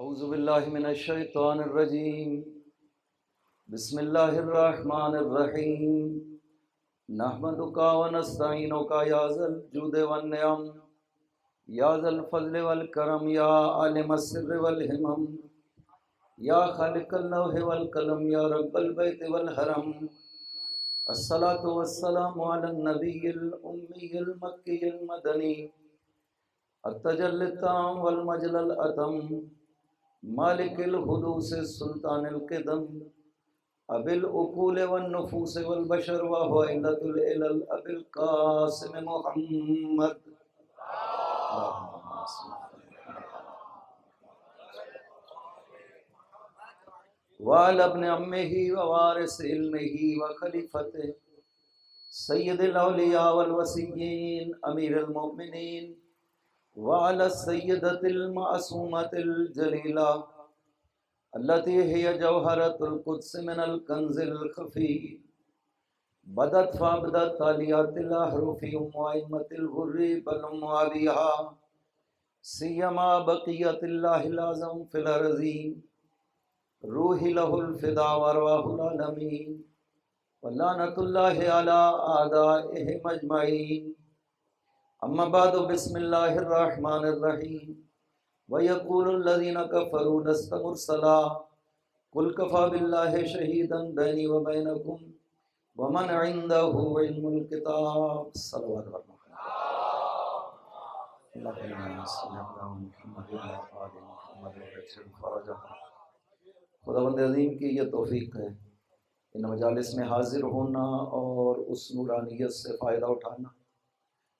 اعوذ باللہ من الشیطان الرجیم بسم اللہ الرحمن الرحیم نحمدک ونستعینک یا ذا الجود والنعم یا ذا الفضل والکرم یا عالم السر والہمم یا خالق اللوح والقلم یا رب البیت والحرم الصلاة والسلام علی النبی الامی المکی المدنی التجلی التام والمجل الاتم مالک الحدوث سلطان القدم ابی العقول والنفوس والبشر وحوائلت العلل ابی القاسم محمد وعلى ابن عمه ووارث علمه وخليفته سید الاولیاء والوصیین امیر المؤمنین وعلى السیدة المعصومة الجلیلہ التي هي جوہرة القدس من الکنز الخفی بدت فابدت تالیات الاحرف وائمة الغر بل معاویہ سیما بقیت اللہ العظم فی الارضین روح له الفدا وارواح العالمین ولعنت اللہ علی اعدائهم اجمعین اما بعد بسم اللہ الرحمن الرحیم وَيَقُولُ الَّذِينَ كَفَرُوا لَسْتَ مُرْسَلًا قُلْ كَفَى بِاللَّهِ شَهِيدًا بَيْنِي وَبَيْنَكُمْ وَمَنْ عِندَهُ عِلْمُ الْكِتَابِ صلوات خداوند عظیم کی یہ توفیق ہے ان مجالس میں حاضر ہونا اور اس نورانیت سے فائدہ اٹھانا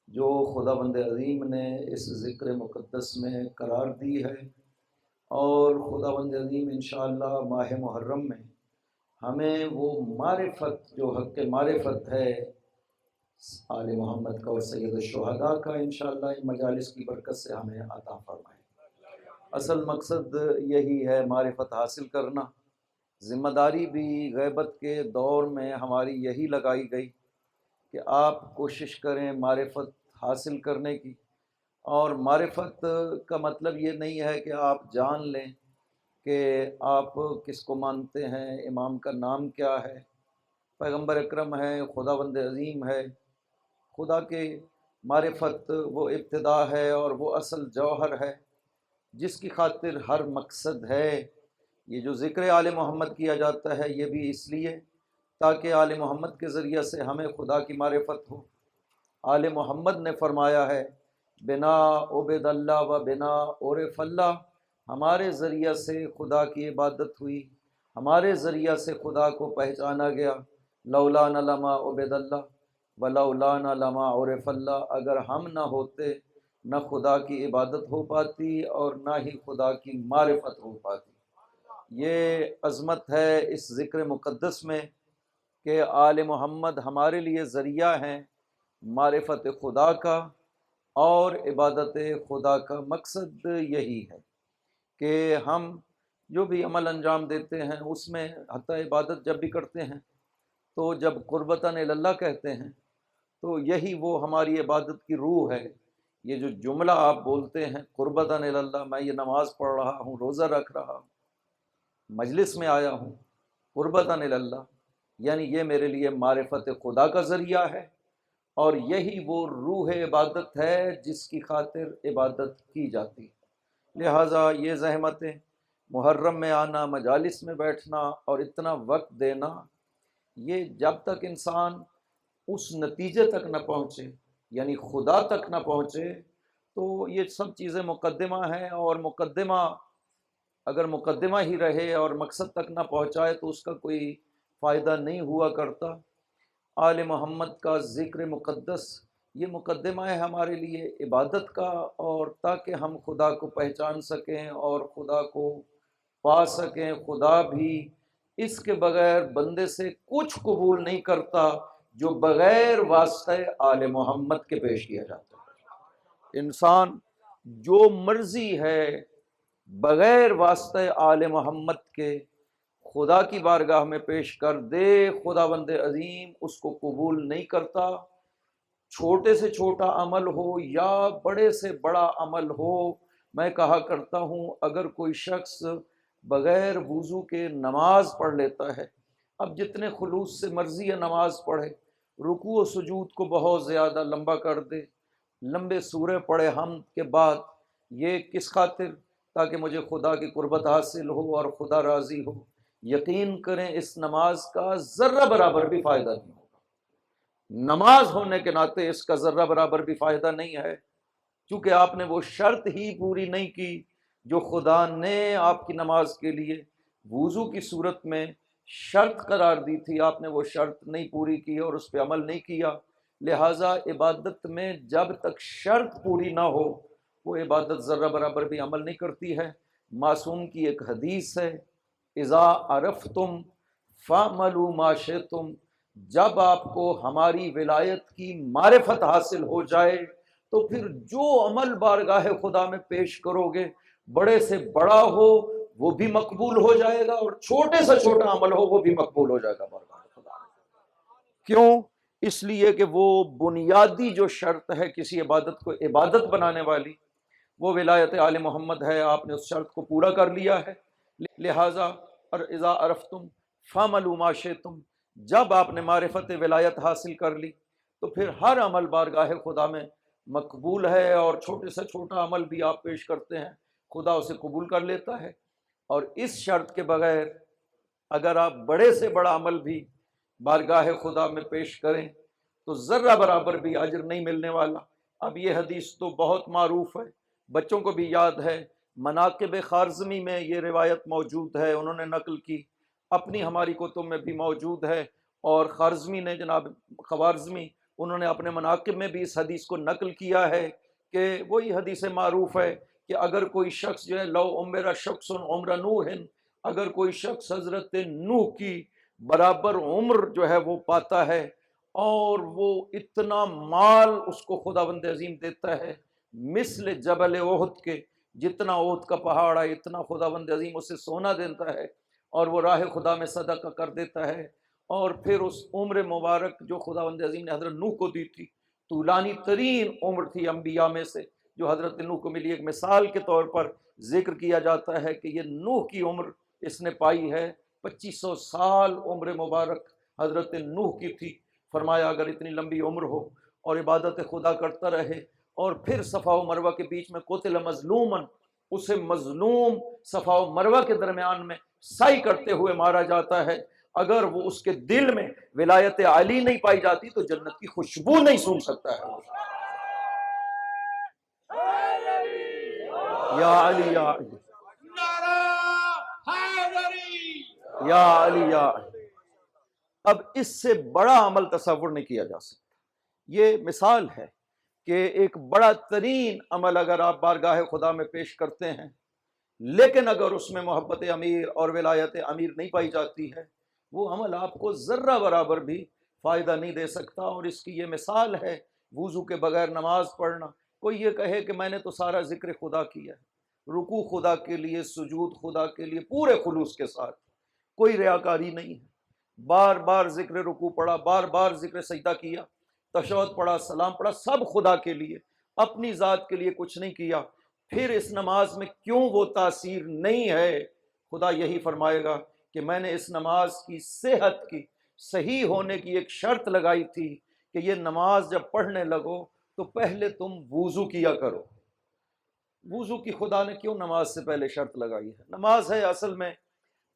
جو خداوند عظیم نے اس ذکر مقدس میں قرار دی ہے، اور خداوند عظیم انشاءاللہ ماہ محرم میں ہمیں وہ معرفت جو حق معرفت ہے آل محمد کا اور سید الشہداء کا انشاءاللہ ان مجالس کی برکت سے ہمیں عطا فرمائے۔ اصل مقصد یہی ہے معرفت حاصل کرنا۔ ذمہ داری بھی غیبت کے دور میں ہماری یہی لگائی گئی کہ آپ کوشش کریں معرفت حاصل کرنے کی، اور معرفت کا مطلب یہ نہیں ہے کہ آپ جان لیں کہ آپ کس کو مانتے ہیں، امام کا نام کیا ہے، پیغمبر اکرم ہے، خداوند عظیم ہے۔ خدا کے معرفت وہ ابتدا ہے اور وہ اصل جوہر ہے جس کی خاطر ہر مقصد ہے۔ یہ جو ذکر آل محمد کیا جاتا ہے یہ بھی اس لیے تاکہ آل محمد کے ذریعہ سے ہمیں خدا کی معرفت ہو۔ آل محمد نے فرمایا ہے بنا عبد اللہ و بنا عرف اللہ، ہمارے ذریعہ سے خدا کی عبادت ہوئی، ہمارے ذریعہ سے خدا کو پہچانا گیا۔ لولانا لما عبد اللہ و لولانا لما عرف اللہ، اگر ہم نہ ہوتے نہ خدا کی عبادت ہو پاتی اور نہ ہی خدا کی معرفت ہو پاتی۔ یہ عظمت ہے اس ذکر مقدس میں کہ آل محمد ہمارے لیے ذریعہ ہیں معرفت خدا کا، اور عبادت خدا کا مقصد یہی ہے کہ ہم جو بھی عمل انجام دیتے ہیں اس میں حتی عبادت جب بھی کرتے ہیں تو جب قربتاً اللہ کہتے ہیں تو یہی وہ ہماری عبادت کی روح ہے۔ یہ جو جملہ آپ بولتے ہیں قربتاً اللہ، میں یہ نماز پڑھ رہا ہوں، روزہ رکھ رہا ہوں، مجلس میں آیا ہوں، قربتاً اللہ، یعنی یہ میرے لیے معرفت خدا کا ذریعہ ہے، اور یہی وہ روح عبادت ہے جس کی خاطر عبادت کی جاتی ہے۔ لہٰذا یہ زحمتیں، محرم میں آنا، مجالس میں بیٹھنا اور اتنا وقت دینا، یہ جب تک انسان اس نتیجے تک نہ پہنچے، یعنی خدا تک نہ پہنچے، تو یہ سب چیزیں مقدمہ ہیں، اور مقدمہ اگر مقدمہ ہی رہے اور مقصد تک نہ پہنچائے تو اس کا کوئی فائدہ نہیں ہوا کرتا۔ آل محمد کا ذکر مقدس یہ مقدمہ ہے ہمارے لیے عبادت کا، اور تاکہ ہم خدا کو پہچان سکیں اور خدا کو پا سکیں۔ خدا بھی اس کے بغیر بندے سے کچھ قبول نہیں کرتا جو بغیر واسطہ آل محمد کے پیش کیا جاتا ہے۔ انسان جو مرضی ہے بغیر واسطہ آل محمد کے خدا کی بارگاہ میں پیش کر دے، خداوند عظیم اس کو قبول نہیں کرتا۔ چھوٹے سے چھوٹا عمل ہو یا بڑے سے بڑا عمل ہو، میں کہا کرتا ہوں اگر کوئی شخص بغیر وضو کے نماز پڑھ لیتا ہے، اب جتنے خلوص سے مرضی ہے نماز پڑھے، رکوع و سجود کو بہت زیادہ لمبا کر دے، لمبے سورے پڑھے حمد کے بعد، یہ کس خاطر؟ تاکہ مجھے خدا کی قربت حاصل ہو اور خدا راضی ہو، یقین کریں اس نماز کا ذرہ برابر بھی فائدہ نہیں ہوگا۔ نماز ہونے کے ناطے اس کا ذرہ برابر بھی فائدہ نہیں ہے، چونکہ آپ نے وہ شرط ہی پوری نہیں کی جو خدا نے آپ کی نماز کے لیے وضو کی صورت میں شرط قرار دی تھی۔ آپ نے وہ شرط نہیں پوری کی اور اس پہ عمل نہیں کیا، لہٰذا عبادت میں جب تک شرط پوری نہ ہو وہ عبادت ذرہ برابر بھی عمل نہیں کرتی ہے۔ معصوم کی ایک حدیث ہے، اذا عرفتم فاعملوا ما شئتم، جب آپ کو ہماری ولایت کی معرفت حاصل ہو جائے تو پھر جو عمل بارگاہ خدا میں پیش کرو گے، بڑے سے بڑا ہو وہ بھی مقبول ہو جائے گا اور چھوٹے سے چھوٹا عمل ہو وہ بھی مقبول ہو جائے گا بارگاہ خدا میں۔ کیوں؟ اس لیے کہ وہ بنیادی جو شرط ہے کسی عبادت کو عبادت بنانے والی، وہ ولایت آل محمد ہے، آپ نے اس شرط کو پورا کر لیا ہے۔ لہٰذا اذا عرفتم فاعملوا ما شئتم، جب آپ نے معرفت ولایت حاصل کر لی تو پھر ہر عمل بارگاہ خدا میں مقبول ہے، اور چھوٹے سے چھوٹا عمل بھی آپ پیش کرتے ہیں خدا اسے قبول کر لیتا ہے۔ اور اس شرط کے بغیر اگر آپ بڑے سے بڑا عمل بھی بارگاہ خدا میں پیش کریں تو ذرہ برابر بھی اجر نہیں ملنے والا۔ اب یہ حدیث تو بہت معروف ہے، بچوں کو بھی یاد ہے، مناقب خارزمی میں یہ روایت موجود ہے، انہوں نے نقل کی، اپنی ہماری کتب میں بھی موجود ہے، اور خارزمی نے جناب خوارزمی انہوں نے اپنے مناقب میں بھی اس حدیث کو نقل کیا ہے کہ وہی حدیث معروف ہے کہ اگر کوئی شخص جو ہے لو عمر شخص عمر نوح، اگر کوئی شخص حضرت نوح کی برابر عمر جو ہے وہ پاتا ہے اور وہ اتنا مال اس کو خداوند عظیم دیتا ہے مثل جبل احد کے، جتنا احد کا پہاڑ ہے اتنا خداوند عظیم اسے سونا دیتا ہے اور وہ راہ خدا میں صدقہ کر دیتا ہے، اور پھر اس عمر مبارک جو خداوند عظیم نے حضرت نوح کو دی تھی، طولانی ترین عمر تھی انبیاء میں سے جو حضرت نوح کو ملی، ایک مثال کے طور پر ذکر کیا جاتا ہے کہ یہ نوح کی عمر اس نے پائی ہے 2500 سال عمر مبارک حضرت نوح کی تھی۔ فرمایا اگر اتنی لمبی عمر ہو اور عبادت خدا کرتا رہے اور پھر صفا و مروہ کے بیچ میں قتل مظلومن، اسے مظلوم صفا و مروہ کے درمیان میں سعی کرتے ہوئے مارا جاتا ہے، اگر وہ اس کے دل میں ولایت علی نہیں پائی جاتی تو جنت کی خوشبو نہیں سونگھ سکتا ہے۔ یا علی یا علی یا علی یا علی، اب اس سے بڑا عمل تصور نہیں کیا جا سکتا۔ یہ مثال ہے کہ ایک بڑا ترین عمل اگر آپ بارگاہ خدا میں پیش کرتے ہیں لیکن اگر اس میں محبت امیر اور ولایت امیر نہیں پائی جاتی ہے، وہ عمل آپ کو ذرہ برابر بھی فائدہ نہیں دے سکتا۔ اور اس کی یہ مثال ہے وضو کے بغیر نماز پڑھنا۔ کوئی یہ کہے کہ میں نے تو سارا ذکر خدا کیا ہے، رکوع خدا کے لیے، سجود خدا کے لیے پورے خلوص کے ساتھ، کوئی ریاکاری نہیں ہے، بار بار ذکر رکوع پڑھا، بار بار ذکر سجدہ کیا، تشہد پڑھا، سلام پڑھا، سب خدا کے لیے، اپنی ذات کے لیے کچھ نہیں کیا، پھر اس نماز میں کیوں وہ تاثیر نہیں ہے؟ خدا یہی فرمائے گا کہ میں نے اس نماز کی صحت کی، صحیح ہونے کی ایک شرط لگائی تھی کہ یہ نماز جب پڑھنے لگو تو پہلے تم وضو کیا کرو۔ وضو کی خدا نے کیوں نماز سے پہلے شرط لگائی ہے؟ نماز ہے اصل میں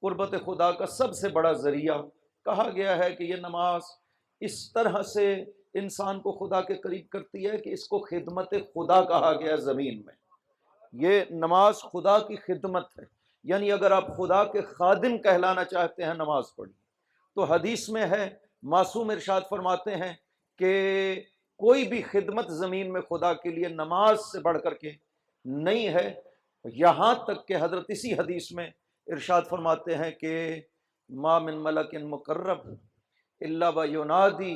قربت خدا کا سب سے بڑا ذریعہ۔ کہا گیا ہے کہ یہ نماز اس طرح سے انسان کو خدا کے قریب کرتی ہے کہ اس کو خدمت خدا کہا گیا زمین میں۔ یہ نماز خدا کی خدمت ہے، یعنی اگر آپ خدا کے خادم کہلانا چاہتے ہیں نماز پڑھیں۔ تو حدیث میں ہے، معصوم ارشاد فرماتے ہیں کہ کوئی بھی خدمت زمین میں خدا کے لیے نماز سے بڑھ کر کے نہیں ہے، یہاں تک کہ حضرت اسی حدیث میں ارشاد فرماتے ہیں کہ ما من ملک مقرب الا وینادی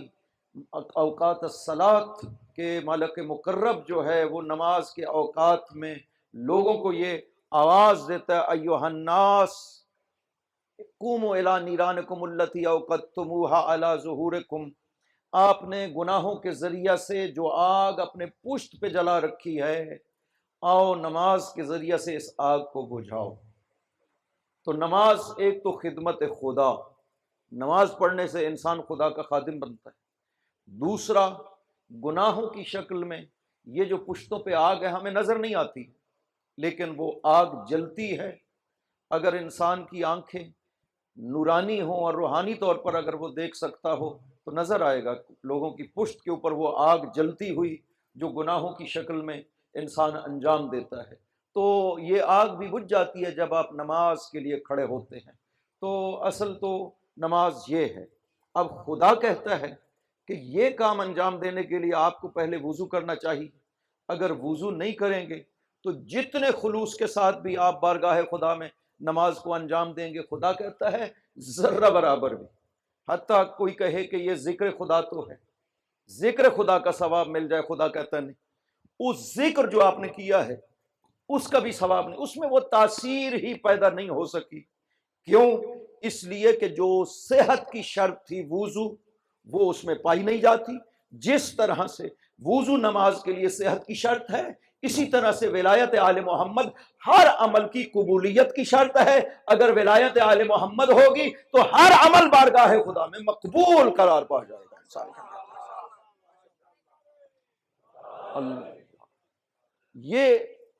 اوقات الصلاۃ، کہ ملک مقرب جو ہے وہ نماز کے اوقات میں لوگوں کو یہ آواز دیتا ہے، ایھا الناس قوموا الی نیرانکم التی اوقدتموها علی ظہورکم، آپ نے گناہوں کے ذریعہ سے جو آگ اپنے پشت پہ جلا رکھی ہے، آؤ نماز کے ذریعے سے اس آگ کو بجھاؤ۔ تو نماز ایک تو خدمت خدا، نماز پڑھنے سے انسان خدا کا خادم بنتا ہے۔ دوسرا، گناہوں کی شکل میں یہ جو پشتوں پہ آگ ہے ہمیں نظر نہیں آتی، لیکن وہ آگ جلتی ہے۔ اگر انسان کی آنکھیں نورانی ہوں اور روحانی طور پر اگر وہ دیکھ سکتا ہو تو نظر آئے گا لوگوں کی پشت کے اوپر وہ آگ جلتی ہوئی جو گناہوں کی شکل میں انسان انجام دیتا ہے۔ تو یہ آگ بھی بجھ جاتی ہے جب آپ نماز کے لیے کھڑے ہوتے ہیں۔ تو اصل تو نماز یہ ہے۔ اب خدا کہتا ہے کہ یہ کام انجام دینے کے لیے آپ کو پہلے وضو کرنا چاہیے۔ اگر وضو نہیں کریں گے تو جتنے خلوص کے ساتھ بھی آپ بارگاہ خدا میں نماز کو انجام دیں گے، خدا کہتا ہے ذرہ برابر بھی، حتیٰ کوئی کہے کہ یہ ذکر خدا تو ہے، ذکر خدا کا ثواب مل جائے، خدا کہتا نہیں، اس ذکر جو آپ نے کیا ہے اس کا بھی ثواب نہیں، اس میں وہ تاثیر ہی پیدا نہیں ہو سکی۔ کیوں؟ اس لیے کہ جو صحت کی شرط تھی وضو، وہ اس میں پائی نہیں جاتی۔ جس طرح سے وضو نماز کے لیے صحت کی شرط ہے، اسی طرح سے ولایت آل محمد ہر عمل کی قبولیت کی شرط ہے۔ اگر ولایت آل محمد ہوگی تو ہر عمل بارگاہ خدا میں مقبول قرار پا جائے گا انسان کا۔ اللہ، یہ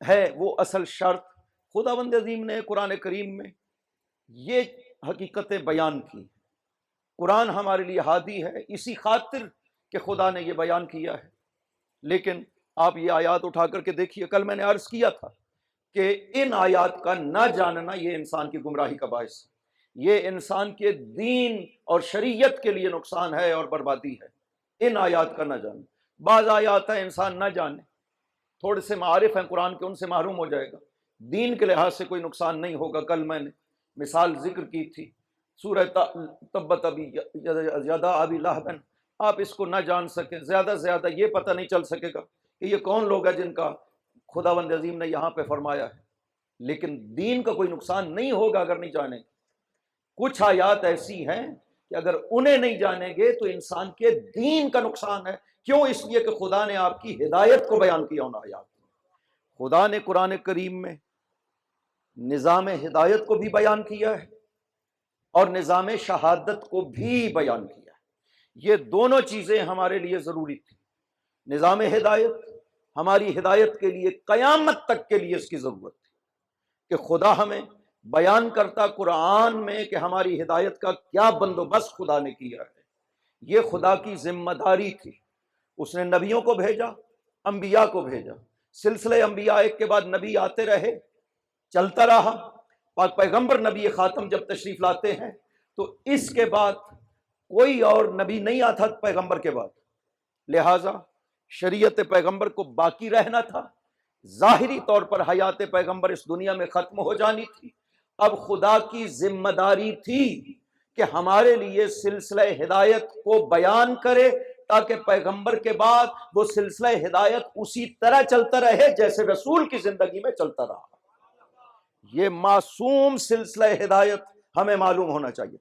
ہے وہ اصل شرط۔ خداوند عظیم نے قرآن کریم میں یہ حقیقتیں بیان کی۔ قرآن ہمارے لیے ہادی ہے اسی خاطر کہ خدا نے یہ بیان کیا ہے۔ لیکن آپ یہ آیات اٹھا کر کے دیکھیے، کل میں نے عرض کیا تھا کہ ان آیات کا نہ جاننا یہ انسان کی گمراہی کا باعث ہے، یہ انسان کے دین اور شریعت کے لیے نقصان ہے اور بربادی ہے۔ ان آیات کا نہ جاننا، بعض آیات ہیں انسان نہ جانے، تھوڑے سے معارف ہیں قرآن کے، ان سے محروم ہو جائے گا، دین کے لحاظ سے کوئی نقصان نہیں ہوگا۔ کل میں نے مثال ذکر کی تھی سورہ تبت ابی یدا ابی لہب، آپ اس کو نہ جان سکیں، زیادہ سے زیادہ یہ پتہ نہیں چل سکے گا کہ یہ کون لوگ ہیں جن کا خداوند عظیم نے یہاں پہ فرمایا ہے، لیکن دین کا کوئی نقصان نہیں ہوگا اگر نہیں جانیں گے۔ کچھ آیات ایسی ہیں کہ اگر انہیں نہیں جانیں گے تو انسان کے دین کا نقصان ہے۔ کیوں؟ اس لیے کہ خدا نے آپ کی ہدایت کو بیان کیا ان آیات میں۔ خدا نے قرآن کریم میں نظام ہدایت کو بھی بیان کیا ہے اور نظام شہادت کو بھی بیان کیا ہے۔ یہ دونوں چیزیں ہمارے لیے ضروری تھی۔ نظام ہدایت ہماری ہدایت کے لیے قیامت تک کے لیے اس کی ضرورت تھی کہ خدا ہمیں بیان کرتا قرآن میں کہ ہماری ہدایت کا کیا بندوبست خدا نے کیا ہے۔ یہ خدا کی ذمہ داری تھی۔ اس نے نبیوں کو بھیجا، انبیاء کو بھیجا، سلسلے انبیاء ایک کے بعد نبی آتے رہے، چلتا رہا۔ پاک پیغمبر نبی خاتم جب تشریف لاتے ہیں تو اس کے بعد کوئی اور نبی نہیں آتا پیغمبر کے بعد، لہٰذا شریعت پیغمبر کو باقی رہنا تھا۔ ظاہری طور پر حیات پیغمبر اس دنیا میں ختم ہو جانی تھی۔ اب خدا کی ذمہ داری تھی کہ ہمارے لیے سلسلہ ہدایت کو بیان کرے تاکہ پیغمبر کے بعد وہ سلسلہ ہدایت اسی طرح چلتا رہے جیسے رسول کی زندگی میں چلتا رہا۔ یہ معصوم سلسلہ ہدایت ہمیں معلوم ہونا چاہیے۔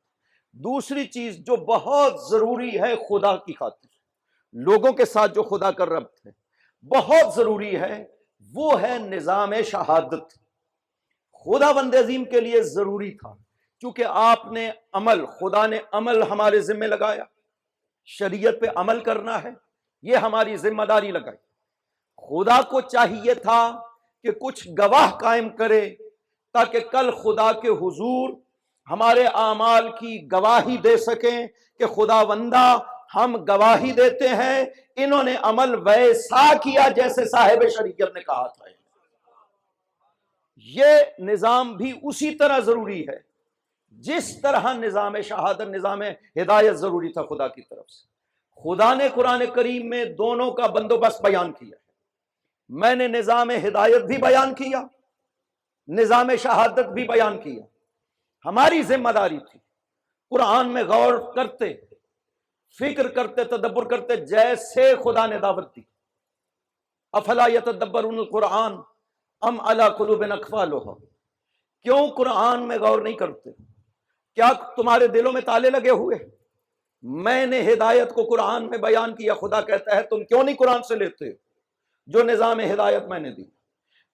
دوسری چیز جو بہت ضروری ہے خدا کی خاطر، لوگوں کے ساتھ جو خدا کا ربط ہے بہت ضروری ہے، وہ ہے نظام شہادت۔ خداوند عظیم کے لیے ضروری تھا چونکہ آپ نے عمل، خدا نے عمل ہمارے ذمہ لگایا، شریعت پہ عمل کرنا ہے، یہ ہماری ذمہ داری لگائی۔ خدا کو چاہیے تھا کہ کچھ گواہ قائم کرے تاکہ کل خدا کے حضور ہمارے اعمال کی گواہی دے سکیں کہ خداوندہ ہم گواہی دیتے ہیں انہوں نے عمل ویسا کیا جیسے صاحب شریعت نے کہا تھا۔ یہ نظام بھی اسی طرح ضروری ہے جس طرح نظام شہادت، نظام ہدایت ضروری تھا خدا کی طرف سے۔ خدا نے قرآن کریم میں دونوں کا بندوبست بیان کیا ہے۔ میں نے نظام ہدایت بھی بیان کیا، نظام شہادت بھی بیان کیا۔ ہماری ذمہ داری تھی قرآن میں غور کرتے، فکر کرتے، تدبر کرتے جیسے خدا نے دعوت دی۔ افلا یتدبرون القرآن ام علی قلوب اقفالها، کیوں قرآن میں غور نہیں کرتے؟ کیا تمہارے دلوں میں تالے لگے ہوئے؟ میں نے ہدایت کو قرآن میں بیان کیا، خدا کہتا ہے تم کیوں نہیں قرآن سے لیتے جو نظام ہدایت میں نے دی؟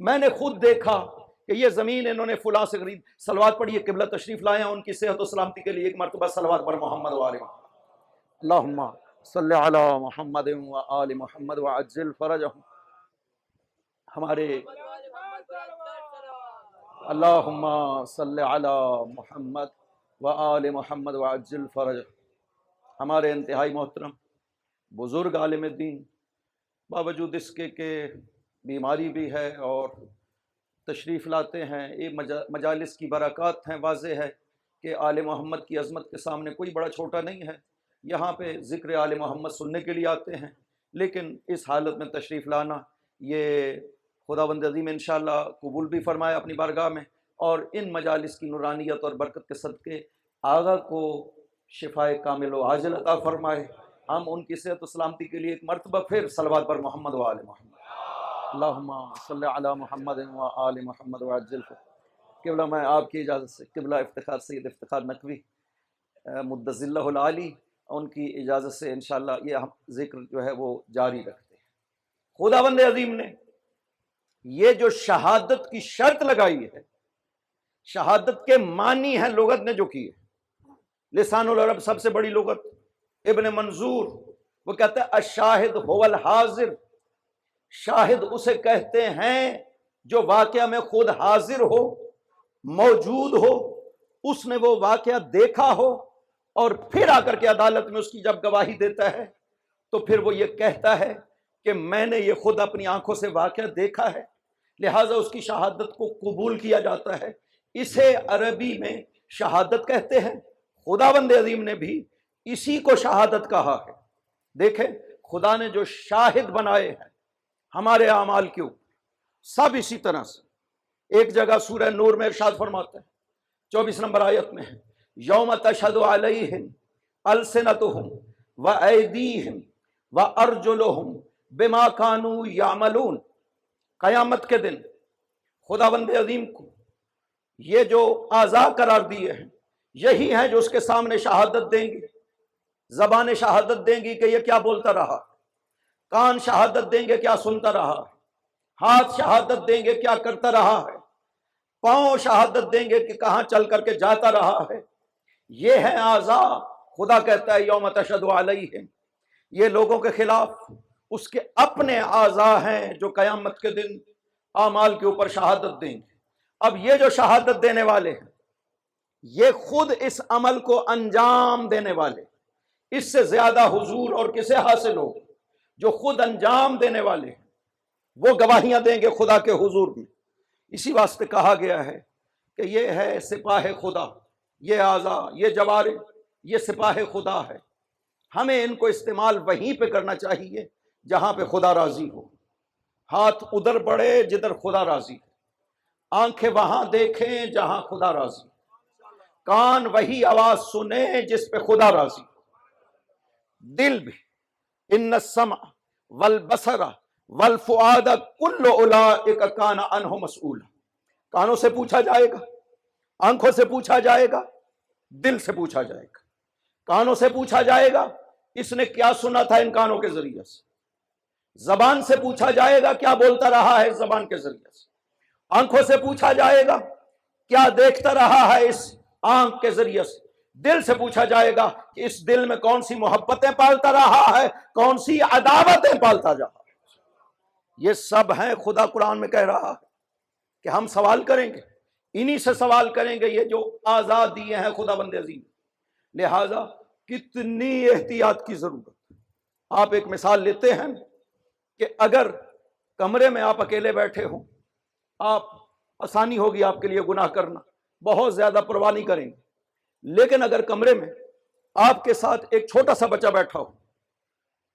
میں نے خود دیکھا کہ یہ زمین انہوں نے فلاں سے خرید. صلوات پڑھیے, قبلہ تشریف لائے ہیں, ان کی صحت و سلامتی کے لیے ایک مرتبہ صلوات پر محمد و آل محمد. اللہم صلی علی محمد و آل محمد وعجل فرجہم. ہمارے اللہم صلی علی محمد و آل محمد وعجل فرجہم. ہمارے انتہائی محترم بزرگ عالم دین, باوجود اس کے کہ بیماری بھی ہے اور تشریف لاتے ہیں, یہ مجالس کی برکات ہیں. واضح ہے کہ آل محمد کی عظمت کے سامنے کوئی بڑا چھوٹا نہیں ہے. یہاں پہ ذکر آل محمد سننے کے لیے آتے ہیں, لیکن اس حالت میں تشریف لانا یہ خداوند عظیم انشاءاللہ قبول بھی فرمائے اپنی بارگاہ میں, اور ان مجالس کی نورانیت اور برکت کے صدقے آغا کو شفائے کامل و عاجل عطا فرمائے. ہم ان کی صحت و سلامتی کے لیے ایک مرتبہ پھر صلوات پر محمد و آل محمد. اللہم صلی علی محمد و آل محمد وعجل. قبلہ میں آپ کی اجازت سے قبلہ افتخار سید افتخار نقوی مدظ اللہ العالی, ان کی اجازت سے انشاءاللہ یہ ہم ذکر جو ہے وہ جاری رکھتے ہیں. خداوند عظیم نے یہ جو شہادت کی شرط لگائی ہے, شہادت کے معنی ہیں لغت نے جو کی ہے. لسان العرب سب سے بڑی لغت, ابن منظور وہ کہتا ہے الشاہد هو الحاضر. شاہد اسے کہتے ہیں جو واقعہ میں خود حاضر ہو, موجود ہو, اس نے وہ واقعہ دیکھا ہو, اور پھر آ کر کے عدالت میں اس کی جب گواہی دیتا ہے تو پھر وہ یہ کہتا ہے کہ میں نے یہ خود اپنی آنکھوں سے واقعہ دیکھا ہے, لہٰذا اس کی شہادت کو قبول کیا جاتا ہے. اسے عربی میں شہادت کہتے ہیں. خداوند عظیم نے بھی اسی کو شہادت کہا ہے. دیکھیں خدا نے جو شاہد بنائے ہیں ہمارے اعمال کے اوپر, سب اسی طرح سے. ایک جگہ سورہ نور میں ارشاد فرماتا ہے 24 نمبر آیت میں ہے, یوم تشہد علیہم السنتہم وایدیہم وارجلہم بما کانوا یعملون. قیامت کے دن خداوند عظیم کو یہ جو اعضاء قرار دیے ہیں یہی ہیں جو اس کے سامنے شہادت دیں گی. زبانیں شہادت دیں گی کہ یہ کیا بولتا رہا, کان شہادت دیں گے کیا سنتا رہا, ہاتھ شہادت دیں گے کیا کرتا رہا ہے, پاؤں شہادت دیں گے کہ کہاں چل کر کے جاتا رہا ہے. یہ ہیں اعضاء. خدا کہتا ہے یوم تشہد علیہم, یہ لوگوں کے خلاف اس کے اپنے اعضاء ہیں جو قیامت کے دن اعمال کے اوپر شہادت دیں گے. اب یہ جو شہادت دینے والے ہیں یہ خود اس عمل کو انجام دینے والے, اس سے زیادہ حضور اور کسے حاصل ہو جو خود انجام دینے والے ہیں, وہ گواہیاں دیں گے خدا کے حضور میں. اسی واسطے کہا گیا ہے کہ یہ ہے سپاہ خدا, یہ اعضاء, یہ جوارح, یہ سپاہ خدا ہے. ہمیں ان کو استعمال وہیں پہ کرنا چاہیے جہاں پہ خدا راضی ہو. ہاتھ ادھر بڑھے جدھر خدا راضی ہے, آنکھیں وہاں دیکھیں جہاں خدا راضی, کان وہی آواز سنیں جس پہ خدا راضی, دل بھی. ان السمع والبصر والفؤاد کل اولئک کان عنہ مسئولا. کانوں سے پوچھا جائے گا, آنکھوں سے پوچھا جائے گا, دل سے پوچھا جائے گا. کانوں سے پوچھا جائے گا اس نے کیا سنا تھا ان کانوں کے ذریعے سے, زبان سے پوچھا جائے گا کیا بولتا رہا ہے زبان کے ذریعے سے, آنکھوں سے پوچھا جائے گا کیا دیکھتا رہا ہے اس آنکھ کے ذریعے سے, دل سے پوچھا جائے گا کہ اس دل میں کون سی محبتیں پالتا رہا ہے, کون سی عداوتیں پالتا جا رہا ہے. یہ سب ہیں. خدا قرآن میں کہہ رہا ہے کہ ہم سوال کریں گے, انہی سے سوال کریں گے یہ جو آزاد دیے ہیں خدا بند عظیم. لہذا کتنی احتیاط کی ضرورت. آپ ایک مثال لیتے ہیں کہ اگر کمرے میں آپ اکیلے بیٹھے ہوں, آپ آسانی ہوگی آپ کے لیے گناہ کرنا, بہت زیادہ پرواہ نہیں کریں گے. لیکن اگر کمرے میں آپ کے ساتھ ایک چھوٹا سا بچہ بیٹھا ہو,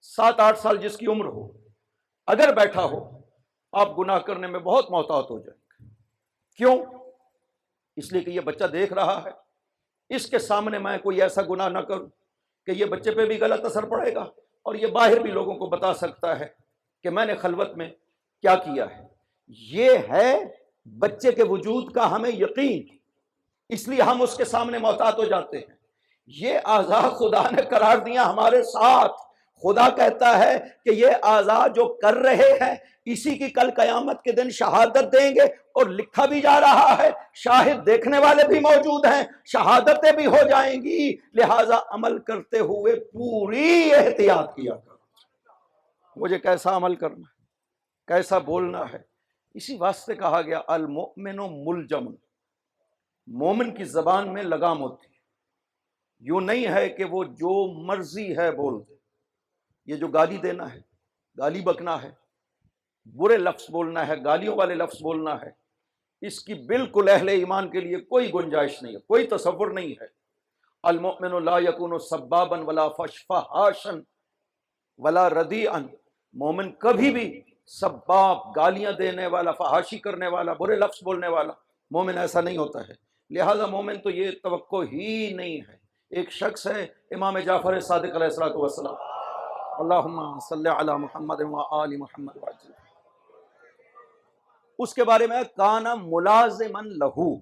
7-8 سال جس کی عمر ہو, اگر بیٹھا ہو, آپ گناہ کرنے میں بہت محتاط ہو جائیں گے. کیوں؟ اس لیے کہ یہ بچہ دیکھ رہا ہے, اس کے سامنے میں کوئی ایسا گناہ نہ کروں کہ یہ بچے پہ بھی غلط اثر پڑے گا, اور یہ باہر بھی لوگوں کو بتا سکتا ہے کہ میں نے خلوت میں کیا کیا ہے. یہ ہے بچے کے وجود کا ہمیں یقین, اس لیے ہم اس کے سامنے محتاط ہو جاتے ہیں. یہ اعضاء خدا نے قرار دیا ہمارے ساتھ, خدا کہتا ہے کہ یہ اعضاء جو کر رہے ہیں اسی کی کل قیامت کے دن شہادت دیں گے، اور لکھا بھی جا رہا ہے، شاہد دیکھنے والے بھی موجود ہیں، شہادتیں بھی ہو جائیں گی، لہٰذا عمل کرتے ہوئے پوری احتیاط کیا کرو۔ مجھے کیسا عمل کرنا ہے، کیسا بولنا ہے، اسی واسطے کہا گیا المؤمن ملجم، مومن کی زبان میں لگام ہوتی ہے، یوں نہیں ہے کہ وہ جو مرضی ہے بول دے۔ یہ جو گالی دینا ہے، گالی بکنا ہے، برے لفظ بولنا ہے، گالیوں والے لفظ بولنا ہے، اس کی بالکل اہل ایمان کے لیے کوئی گنجائش نہیں ہے، کوئی تصور نہیں ہے۔ المؤمن لا یکون سبابا ولا فحاشا ولا ردیئا، مومن کبھی بھی سباب، گالیاں دینے والا، فحاشی کرنے والا، برے لفظ بولنے والا مومن ایسا نہیں ہوتا ہے۔ لہذا مومن تو یہ توقع ہی نہیں ہے۔ ایک شخص ہے امام جعفر صادق علیہ الصلوۃ والسلام، اللہم صلی علی محمد وآل محمد وعجل، اس کے بارے میں کانا ملازما لہو،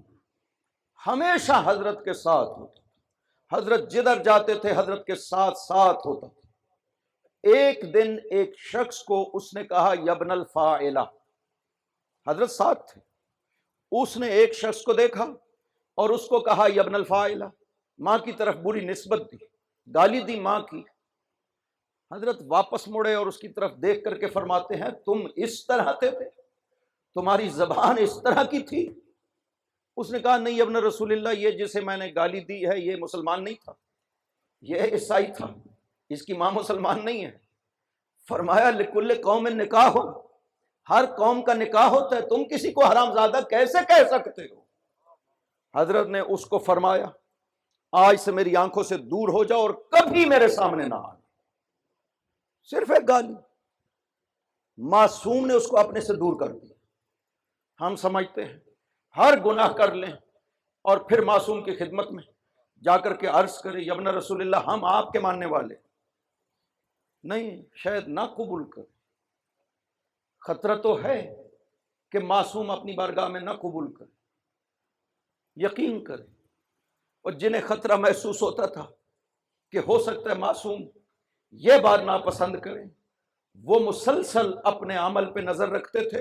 ہمیشہ حضرت کے ساتھ ہوتا تھا، حضرت جدھر جاتے تھے حضرت کے ساتھ ساتھ ہوتا تھا۔ ایک دن ایک شخص کو اس نے کہا یبن الفاعلہ، حضرت ساتھ تھے، اس نے ایک شخص کو دیکھا اور اس کو کہا یبن الفاعلہ، ماں کی طرف بری نسبت دی، گالی دی ماں کی۔ حضرت واپس مڑے اور اس کی طرف دیکھ کر کے فرماتے ہیں تم اس طرح تھے، تمہاری زبان اس طرح کی تھی؟ اس نے کہا نہیں ابن رسول اللہ، یہ جسے میں نے گالی دی ہے یہ مسلمان نہیں تھا، یہ عیسائی تھا، اس کی ماں مسلمان نہیں ہے۔ فرمایا لکل قوم نکاح، ہر قوم کا نکاح ہوتا ہے، تم کسی کو حرامزادہ کیسے کہہ سکتے ہو؟ حضرت نے اس کو فرمایا آج سے میری آنکھوں سے دور ہو جاؤ اور کبھی میرے سامنے نہ آنا۔ صرف ایک گالی، معصوم نے اس کو اپنے سے دور کر دیا۔ ہم سمجھتے ہیں ہر گناہ کر لیں اور پھر معصوم کی خدمت میں جا کر کے عرض کرے یبن رسول اللہ ہم آپ کے ماننے والے، نہیں، شاید نہ قبول کرے۔ خطرہ تو ہے کہ معصوم اپنی بارگاہ میں نہ قبول کرے، یقین کرے۔ اور جنہیں خطرہ محسوس ہوتا تھا کہ ہو سکتا ہے معصوم یہ بات ناپسند کریں، وہ مسلسل اپنے عمل پہ نظر رکھتے تھے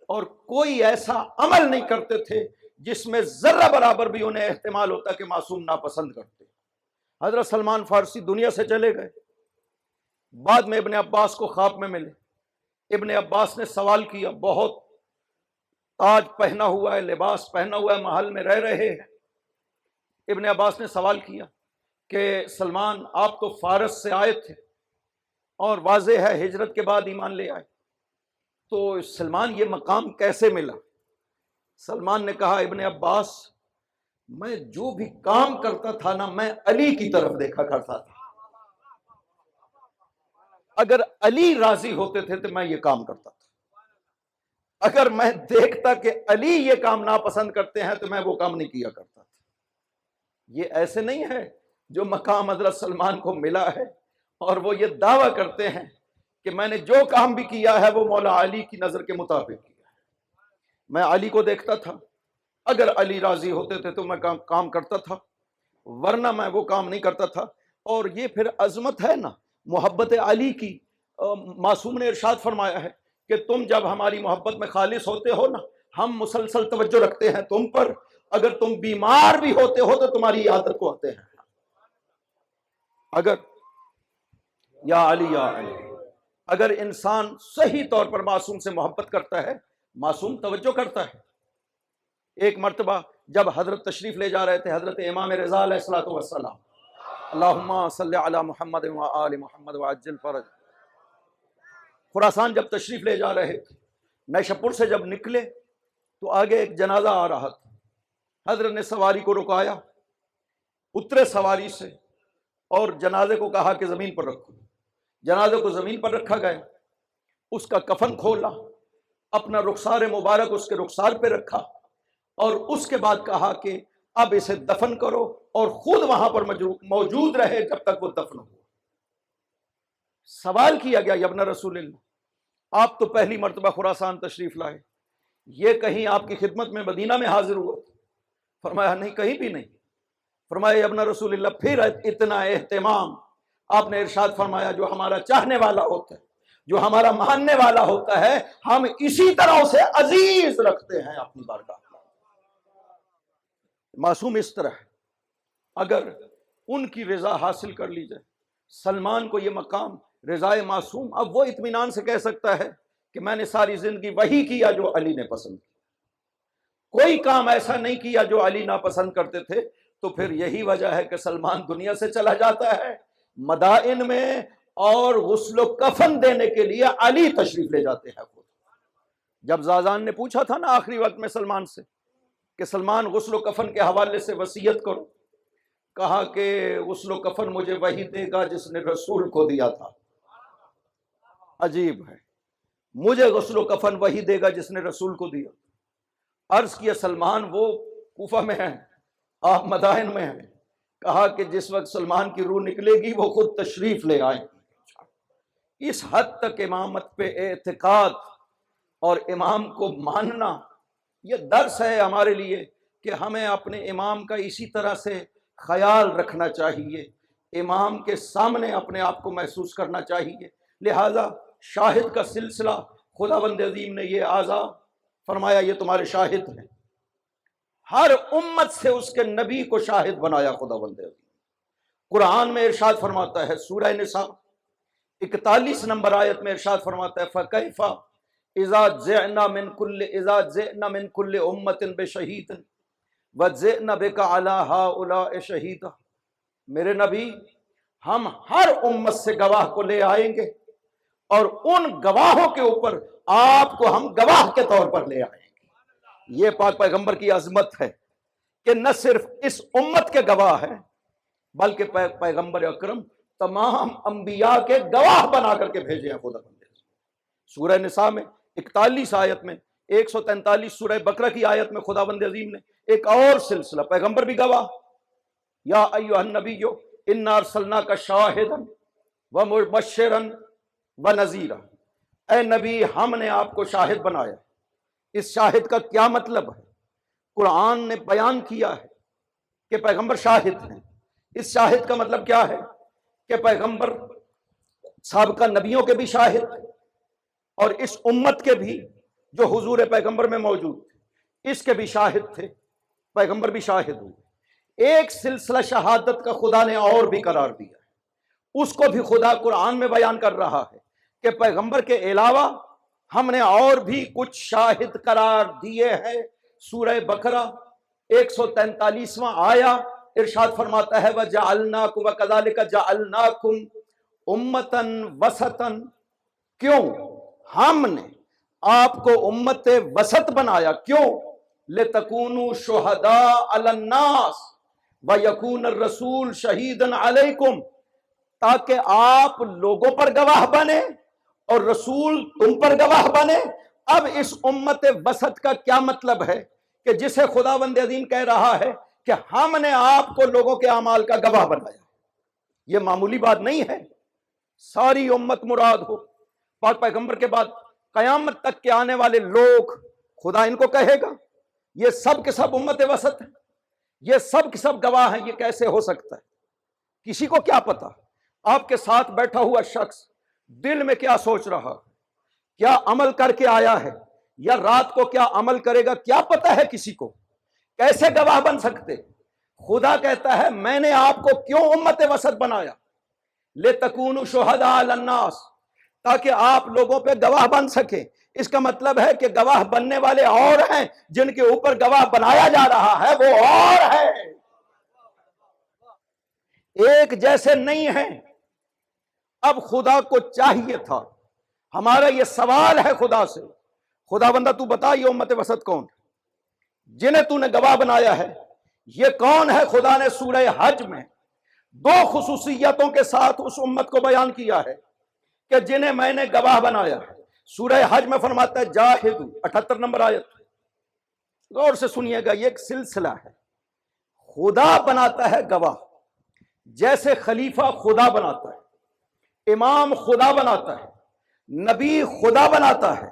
اور کوئی ایسا عمل نہیں کرتے تھے جس میں ذرہ برابر بھی انہیں احتمال ہوتا کہ معصوم ناپسند کرتے۔ حضرت سلمان فارسی دنیا سے چلے گئے، بعد میں ابن عباس کو خواب میں ملے۔ ابن عباس نے سوال کیا، بہت تاج پہنا ہوا ہے، لباس پہنا ہوا ہے، محل میں رہ رہے ہیں۔ ابن عباس نے سوال کیا کہ سلمان آپ تو فارس سے آئے تھے اور واضح ہے ہجرت کے بعد ایمان لے آئے، تو سلمان یہ مقام کیسے ملا؟ سلمان نے کہا ابن عباس میں جو بھی کام کرتا تھا نا میں علی کی طرف دیکھا کرتا تھا، اگر علی راضی ہوتے تھے تو میں یہ کام کرتا تھا، اگر میں دیکھتا کہ علی یہ کام ناپسند کرتے ہیں تو میں وہ کام نہیں کیا کرتا تھا۔ یہ ایسے نہیں ہے جو مقام حضرت سلمان کو ملا ہے اور وہ یہ دعویٰ کرتے ہیں کہ میں نے جو کام بھی کیا ہے وہ مولا علی کی نظر کے مطابق کیا ہے، میں علی کو دیکھتا تھا، اگر علی راضی ہوتے تھے تو میں کام کرتا تھا، ورنہ میں وہ کام نہیں کرتا تھا۔ اور یہ پھر عظمت ہے نا محبت علی کی۔ معصوم نے ارشاد فرمایا ہے کہ تم جب ہماری محبت میں خالص ہوتے ہو نا ہم مسلسل توجہ رکھتے ہیں تم پر، اگر تم بیمار بھی ہوتے ہو تو تمہاری عادت کو آتے ہیں۔ اگر یا علی اگر انسان صحیح طور پر معصوم سے محبت کرتا ہے، معصوم توجہ کرتا ہے۔ ایک مرتبہ جب حضرت تشریف لے جا رہے تھے، حضرت امام رضا علیہ الصلوۃ والسلام، اللہم صلی علی محمد وآل محمد وعجل فرج، خراسان جب تشریف لے جا رہے تھے، نیشاپور سے جب نکلے تو آگے ایک جنازہ آ رہا تھا، حضرت نے سواری کو رکایا، اترے سواری سے اور جنازے کو کہا کہ زمین پر رکھو۔ جنازے کو زمین پر رکھا گیا، اس کا کفن کھولا، اپنا رخسار مبارک اس کے رخسار پہ رکھا اور اس کے بعد کہا کہ اب اسے دفن کرو اور خود وہاں پر موجود رہے جب تک وہ دفن ہو۔ سوال کیا گیا یا ابن رسول اللہ آپ تو پہلی مرتبہ خراسان تشریف لائے، یہ کہیں آپ کی خدمت میں مدینہ میں حاضر ہوا؟ فرمایا نہیں، کہیں بھی نہیں۔ فرمایا ابن رسول اللہ پھر اتنا اہتمام آپ نے ارشاد فرمایا جو ہمارا چاہنے والا ہوتا ہے، جو ہمارا ماننے والا ہوتا ہے، ہم اسی طرح اسے عزیز رکھتے ہیں اپنی بارگاہ میں۔ معصوم اس طرح ہے، اگر ان کی رضا حاصل کر لی جائے، سلمان کو یہ مقام رضائے معصوم، اب وہ اطمینان سے کہہ سکتا ہے کہ میں نے ساری زندگی وہی کیا جو علی نے پسند کیا، کوئی کام ایسا نہیں کیا جو علی ناپسند کرتے تھے۔ تو پھر یہی وجہ ہے کہ سلمان دنیا سے چلا جاتا ہے، مدائن میں اور غسل و کفن دینے کے لیے علی تشریف لے جاتے ہیں خود۔ جب زازان نے پوچھا تھا نا آخری وقت میں سلمان سے کہ سلمان غسل و کفن کے حوالے سے وصیت کرو، کہا کہ غسل و کفن مجھے وہی دے گا جس نے رسول کو دیا تھا۔ عجیب ہے، مجھے غسل و کفن وہی دے گا جس نے رسول کو دیا۔ عرض کیا سلمان وہ کوفہ میں ہیں، آپ مدائن میں ہیں، کہا کہ جس وقت سلمان کی روح نکلے گی وہ خود تشریف لے آئیں۔ اس حد تک امامت پہ اعتقاد اور امام کو ماننا، یہ درس ہے ہمارے لیے کہ ہمیں اپنے امام کا اسی طرح سے خیال رکھنا چاہیے، امام کے سامنے اپنے آپ کو محسوس کرنا چاہیے۔ لہذا شاہد کا سلسلہ خداوند عظیم نے یہ اعضاء فرمایا یہ تمہارے شاہد ہیں، ہر امت سے اس کے نبی کو شاہد بنایا خداوند عظیم۔ قرآن میں ارشاد فرماتا ہے سورہ نساء 41 نمبر آیت میں ارشاد فرماتا ہے فَكَيْفَ اِذَا جِئْنَا مِن كُلِّ أُمَّةٍ بِشَهِيدٍ وَجِئْنَا بِكَ عَلَىٰ هَٰؤُلَاءِ شَهِيدًا، میرے نبی ہم ہر امت سے گواہ کو لے آئیں گے اور ان گواہوں کے اوپر آپ کو ہم گواہ کے طور پر لے آئیں گے۔ یہ پاک پیغمبر کی عظمت ہے کہ نہ صرف اس امت کے گواہ ہیں بلکہ پیغمبر اکرم تمام انبیاء کے گواہ بنا کر کے بھیجے ہیں خدا بندے۔ سورہ نساء میں 41 آیت میں، 143 سورہ بقرہ کی آیت میں خداوند عظیم نے ایک اور سلسلہ، پیغمبر بھی گواہ، یا ایھا النبی انا ارسلناک شاہدا ومبشرا ونذیرا، اے نبی ہم نے آپ کو شاہد بنایا۔ اس شاہد کا کیا مطلب ہے؟ قرآن نے بیان کیا ہے کہ پیغمبر شاہد ہیں۔ اس شاہد کا مطلب کیا ہے کہ پیغمبر سابقہ نبیوں کے بھی شاہد اور اس امت کے بھی جو حضور پیغمبر میں موجود تھے اس کے بھی شاہد تھے، پیغمبر بھی شاہد ہوئے۔ ایک سلسلہ شہادت کا خدا نے اور بھی قرار دیا ہے، اس کو بھی خدا قرآن میں بیان کر رہا ہے کہ پیغمبر کے علاوہ ہم نے اور بھی کچھ شاہد قرار دیے ہیں۔ سورہ بقرہ 143واں آیا ارشاد فرماتا ہے وَجَعَلْنَاكُمْ وَكَذَلِكَ جَعَلْنَاكُمْ أُمَّةً وَسَطًا، کیوں ہم نے آپ کو امت وسط بنایا، کیوں؟ لِتَكُونُوا شُهَدَاءَ عَلَى النَّاسِ وَيَكُونَ الرَّسُولُ شَهِيدًا عَلَيْكُمْ، تاکہ آپ لوگوں پر گواہ بنے اور رسول تم پر گواہ بنے۔ اب اس امت وسط کا کیا مطلب ہے کہ جسے خداوند عظیم کہہ رہا ہے کہ ہم نے آپ کو لوگوں کے اعمال کا گواہ بنایا، یہ معمولی بات نہیں ہے۔ ساری امت مراد ہو، پاک پیغمبر کے بعد قیامت تک کے آنے والے لوگ، خدا ان کو کہے گا یہ سب کے سب امت وسط ہیں، یہ سب کے سب گواہ ہیں۔ یہ کیسے ہو سکتا ہے؟ کسی کو کیا پتا آپ کے ساتھ بیٹھا ہوا شخص دل میں کیا سوچ رہا، کیا عمل کر کے آیا ہے، یا رات کو کیا عمل کرے گا، کیا پتا ہے کسی کو؟ کیسے گواہ بن سکتے؟ خدا کہتا ہے میں نے آپ کو کیوں امت وسط بنایا؟ لِتَكُونُوا شُهَدَاءَ عَلَى النَّاسِ، تاکہ آپ لوگوں پہ گواہ بن سکے۔ اس کا مطلب ہے کہ گواہ بننے والے اور ہیں، جن کے اوپر گواہ بنایا جا رہا ہے وہ اور ہیں، ایک جیسے نہیں ہیں۔ اب خدا کو چاہیے تھا، ہمارا یہ سوال ہے خدا سے، خدا بندہ تو بتا یہ امت وسط کون ہے جنہیں تو نے گواہ بنایا ہے؟ یہ کون ہے؟ خدا نے سورہ حج میں دو خصوصیتوں کے ساتھ اس امت کو بیان کیا ہے کہ جنہیں میں نے گواہ بنایا ہے۔ سورہ حج میں فرماتا ہے جاہدو، 78 نمبر آیت، غور سے سنیے گا، یہ ایک سلسلہ ہے۔ خدا بناتا ہے گواہ، جیسے خلیفہ خدا بناتا ہے، امام خدا بناتا ہے، نبی خدا بناتا ہے،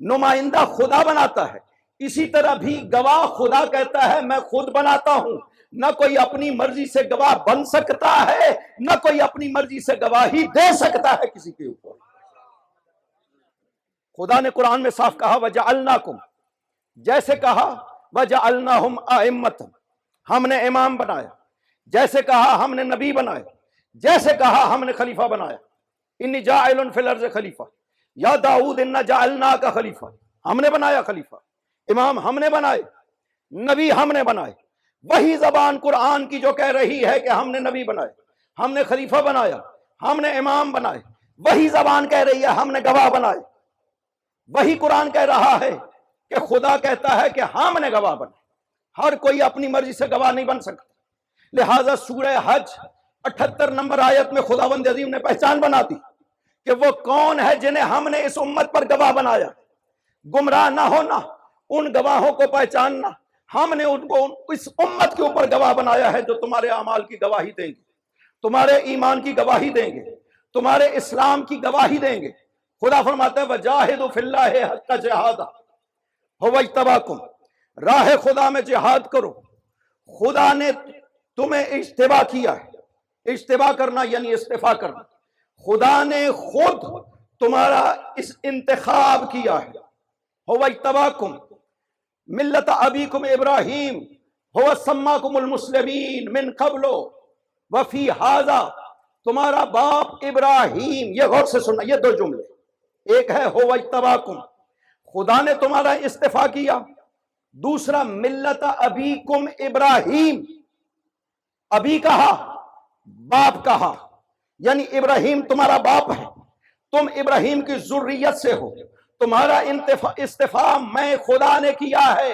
نمائندہ خدا بناتا ہے، اسی طرح بھی گواہ خدا کہتا ہے میں خود بناتا ہوں۔ نہ کوئی اپنی مرضی سے گواہ بن سکتا ہے، نہ کوئی اپنی مرضی سے گواہی دے سکتا ہے کسی کے اوپر۔ خدا نے قرآن میں صاف کہا وَجَعَلْنَاكُمْ، جیسے کہا وَجَعَلْنَاهُمْ أَئِمَّةً، ہم نے امام بنایا، جیسے کہا ہم نے نبی بنائے، جیسے کہا ہم نے خلیفہ بنایا، انی جاعل فی الارض خلیفہ، یا داؤد انا جعلناک خلیفہ، ہم نے بنایا خلیفہ، امام ہم نے بنائے، نبی ہم نے بنائے۔ وہی زبان قرآن کی جو کہہ رہی ہے کہ ہم نے نبی بنائے، ہم نے خلیفہ بنایا، ہم نے امام بنائے، وہی زبان کہہ رہی ہے ہم نے گواہ بنائے۔ وہی قرآن کہہ رہا ہے کہ خدا کہتا ہے کہ ہم نے گواہ بنائے، ہر کوئی اپنی مرضی سے گواہ نہیں بن سکتا۔ لہٰذا سورہ حج 78 نمبر آیت میں خداوند عظیم نے پہچان بنا دی کہ وہ کون ہے جنہیں ہم نے اس امت پر گواہ بنایا۔ گمراہ نہ ہونا، ان گواہوں کو پہچاننا، ہم نے ان کو اس امت کے اوپر گواہ بنایا ہے جو تمہارے اعمال کی گواہی دیں گے، تمہارے ایمان کی گواہی دیں گے، تمہارے اسلام کی گواہی دیں گے۔ خدا فرماتا ہے وَجَاهِدُوا فِي اللَّهِ حَقَّ جِهَادِهِ هُوَ اجْتَبَاكُمْ، راہ خدا میں جہاد کرو، خدا نے تمہیں اجتبا کیا ہے۔ اجتبا کرنا یعنی استفا کرنا، خدا نے خود تمہارا اس انتخاب کیا ہے۔ هُوَ اجْتَبَاكُمْ ملت ابیکم ابراہیم هُوَ سَمَّاكُمُ الْمُسْلِمِينَ مِنْ قَبْلُ وَفِي هَذَا، تمہارا باپ ابراہیم، یہ غور سے سننا، یہ دو جملے، ایک ہے هُوَ اجْتَبَاكُمْ، خدا نے تمہارا استفا کیا، دوسرا ملت ابیکم ابراہیم، ابھی کہا باپ کہا، یعنی ابراہیم تمہارا باپ ہے، تم ابراہیم کی ذریت سے ہو، تمہارا استفا میں خدا نے کیا ہے۔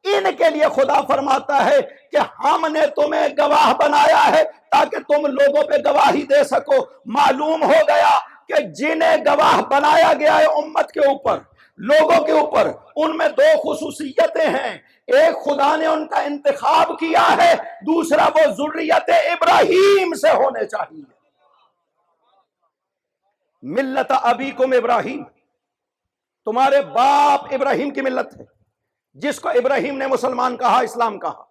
ان کے لیے خدا فرماتا ہے کہ ہم نے تمہیں گواہ بنایا ہے تاکہ تم لوگوں پہ گواہی دے سکو۔ معلوم ہو گیا کہ جنہیں گواہ بنایا گیا ہے امت کے اوپر، لوگوں کے اوپر، ان میں دو خصوصیتیں ہیں، ایک خدا نے ان کا انتخاب کیا ہے، دوسرا وہ ذریت ابراہیم سے ہونے چاہیے۔ ملت ابیکم ابراہیم، تمہارے باپ ابراہیم کی ملت ہے، جس کو ابراہیم نے مسلمان کہا، اسلام کہا۔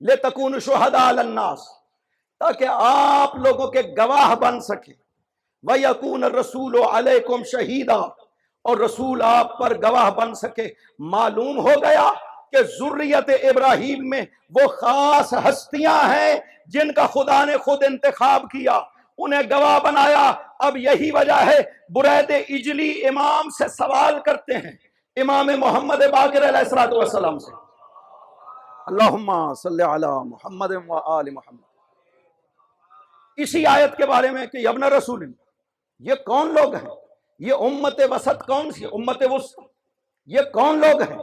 لِتَكُونُوا شُهَدَاءَ عَلَى النَّاسِ، تاکہ آپ لوگوں کے گواہ بن سکے، وَيَكُونَ الرَّسُولُ عَلَيْكُمْ شَهِيدًا، اور رسول آپ پر گواہ بن سکے۔ معلوم ہو گیا کہ ذریت ابراہیم میں وہ خاص ہستیاں ہیں جن کا خدا نے خود انتخاب کیا، انہیں گواہ بنایا۔ اب یہی وجہ ہے برید اجلی امام سے سوال کرتے ہیں، امام محمد باقر علیہ السلام سے، اللہم صلی علی محمد و آل محمد، اسی آیت کے بارے میں کہ یبن رسول اللہ، یہ کون لوگ ہیں؟ یہ امت وسط کون سی؟ امت وسط، یہ کون لوگ ہیں؟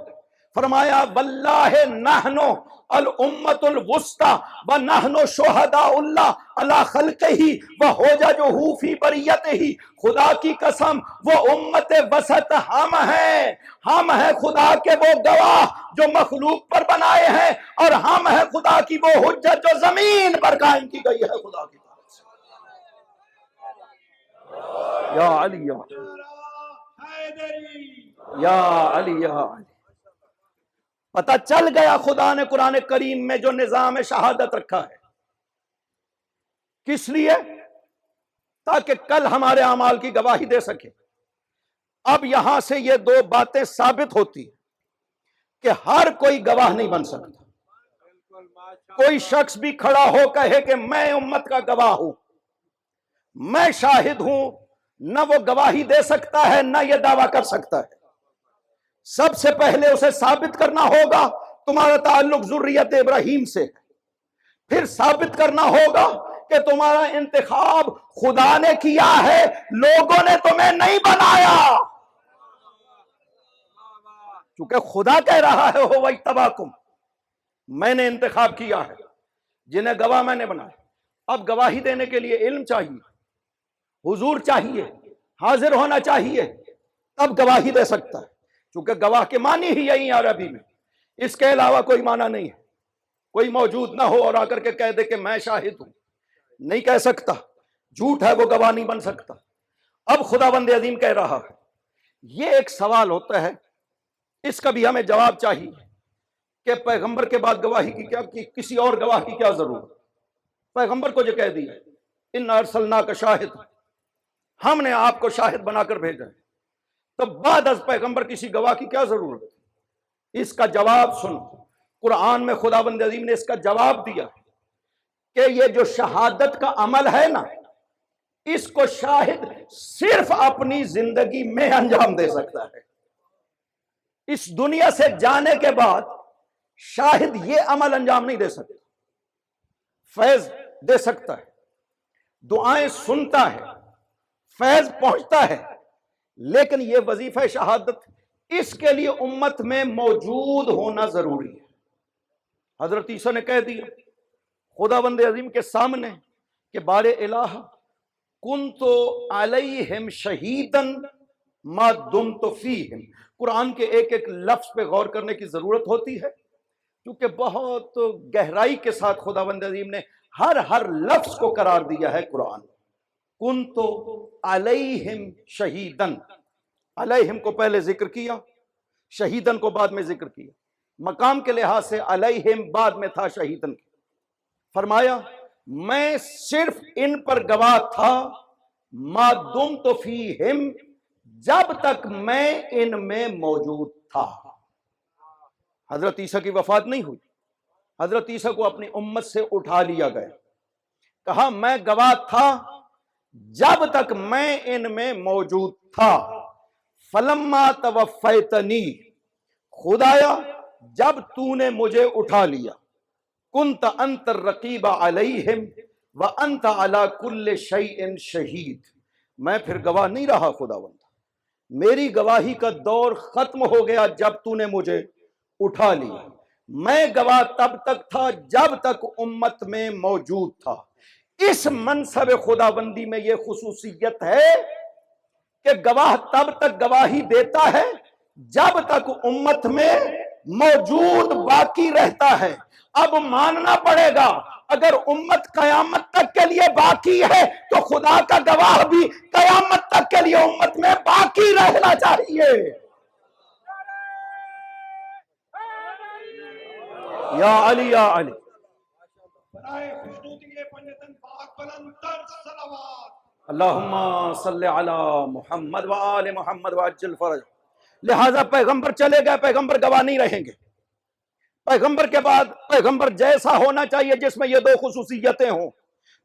فرمایا واللہ نحنو الامت الوسطی ونحنو شہداء اللہ علی خلقہ وحججہ فی بریتہ، خدا کی قسم وہ امت وسط ہم ہیں، ہم ہیں خدا کے وہ گواہ جو مخلوق پر بنائے ہیں، اور ہم ہیں خدا کی وہ حجت جو زمین پر قائم کی گئی ہے خدا کی طرف سے۔ یا علی یا علی یا علی، پتہ چل گیا خدا نے قرآن کریم میں جو نظام شہادت رکھا ہے، کس لیے؟ تاکہ کل ہمارے اعمال کی گواہی دے سکے۔ اب یہاں سے یہ دو باتیں ثابت ہوتی کہ ہر کوئی گواہ نہیں بن سکتا۔ کوئی شخص بھی کھڑا ہو کہے کہ میں امت کا گواہ ہوں، میں شاہد ہوں، نہ وہ گواہی دے سکتا ہے نہ یہ دعویٰ کر سکتا ہے۔ سب سے پہلے اسے ثابت کرنا ہوگا تمہارا تعلق ذریت ابراہیم سے، پھر ثابت کرنا ہوگا کہ تمہارا انتخاب خدا نے کیا ہے، لوگوں نے تمہیں نہیں بنایا، چونکہ خدا کہہ رہا ہے هو اجتباکم، میں نے انتخاب کیا ہے، جنہیں گواہ میں نے بنایا۔ اب گواہی دینے کے لیے علم چاہیے، حضور چاہیے، حاضر ہونا چاہیے، تب گواہی دے سکتا ہے، چونکہ گواہ کے معنی ہی یہی ہے عربی میں، اس کے علاوہ کوئی معنی نہیں ہے۔ کوئی موجود نہ ہو اور آ کر کے کہہ دے کہ میں شاہد ہوں، نہیں کہہ سکتا، جھوٹ ہے، وہ گواہ نہیں بن سکتا۔ اب خداوند عظیم کہہ رہا ہے، یہ ایک سوال ہوتا ہے، اس کا بھی ہمیں جواب چاہیے کہ پیغمبر کے بعد گواہی کی کیا، کسی اور گواہ کی کیا ضرورت؟ پیغمبر کو جو کہہ دیا ان ارسلناک شاہد، ہم نے آپ کو شاہد بنا کر بھیجا ہے، تو بعد از پیغمبر کسی گواہ کی کیا ضرورت؟ اس کا جواب سن، قرآن میں خداوند عظیم نے اس کا جواب دیا کہ یہ جو شہادت کا عمل ہے نا، اس کو شاہد صرف اپنی زندگی میں انجام دے سکتا ہے۔ اس دنیا سے جانے کے بعد شاہد یہ عمل انجام نہیں دے سکتا۔ فیض دے سکتا ہے، دعائیں سنتا ہے، فیض پہنچتا ہے، لیکن یہ وظیفہ شہادت اس کے لیے امت میں موجود ہونا ضروری ہے۔ حضرت عیسیٰ نے کہہ دیا خداوند عظیم کے سامنے کہ بار الہ کنت علیہم شہیدن ما دمت فیہم۔ قرآن کے ایک ایک لفظ پہ غور کرنے کی ضرورت ہوتی ہے، کیونکہ بہت گہرائی کے ساتھ خداوند عظیم نے ہر لفظ کو قرار دیا ہے قرآن۔ کنت علیہم شہیدن، علیہم کو پہلے ذکر کیا، شہیدن کو بعد میں ذکر کیا، مقام کے لحاظ سے علیہم بعد میں تھا شہیدن۔ فرمایا میں صرف ان پر گواہ تھا ما دمت فیہم، جب تک میں ان میں موجود تھا۔ حضرت عیسیٰ کی وفات نہیں ہوئی، حضرت عیسیٰ کو اپنی امت سے اٹھا لیا گیا، کہا میں گواہ تھا جب تک میں ان میں موجود تھا۔ فلما توفیتنی، خدایا جب تو نے مجھے اٹھا لیا، کنت انت الرقیب علیہم وانت علی کل شیء شہید، میں پھر گواہ نہیں رہا خداوند، میری گواہی کا دور ختم ہو گیا جب تو نے مجھے اٹھا لیا۔ میں گواہ تب تک تھا جب تک امت میں موجود تھا۔ اس منصب خداوندی میں یہ خصوصیت ہے کہ گواہ تب تک گواہی دیتا ہے جب تک امت میں موجود باقی رہتا ہے۔ اب ماننا پڑے گا اگر امت قیامت تک کے لیے باقی ہے تو خدا کا گواہ بھی قیامت تک کے لیے امت میں باقی رہنا چاہیے۔ یا علی یا علی، اللہم صلی علی محمد وآل محمد وعجل فرج۔ لہذا پیغمبر چلے گئے، پیغمبر گواہ نہیں رہیں گے۔ پیغمبر کے بعد پیغمبر جیسا ہونا چاہیے جس میں یہ دو خصوصیتیں ہوں،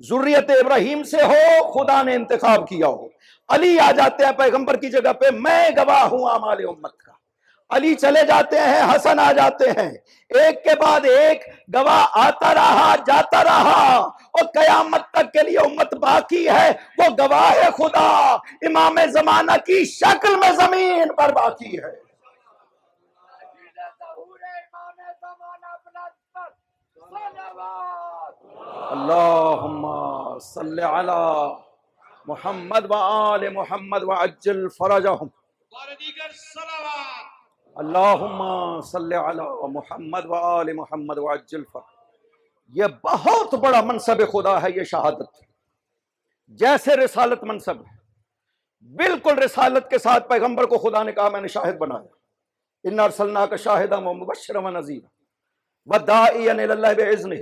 ذریت ابراہیم سے ہو، خدا نے انتخاب کیا ہو۔ علی آ جاتے ہیں پیغمبر کی جگہ پہ، میں گواہ ہوں اعمال امت کا۔ علی چلے جاتے ہیں، حسن آ جاتے ہیں، ایک کے بعد ایک گواہ آتا رہا جاتا رہا، اور قیامت تک کے لیے امت باقی ہے۔ وہ گواہ خدا امام زمانہ کی شکل میں زمین پر باقی ہے۔ اللہم صلی علی محمد وآل محمد وعجل فرجہم۔ اللہم صلی علی محمد وآل محمد وعجل فرجہم۔ یہ بہت بڑا منصب خدا ہے، یہ شہادت جیسے رسالت منصب ہے، بالکل رسالت کے ساتھ پیغمبر کو خدا نے کہا میں نے شاہد بنایا، انا ارسلناک شاہدا ومبشرا ونذیرا وداعیا الی اللہ باذنہ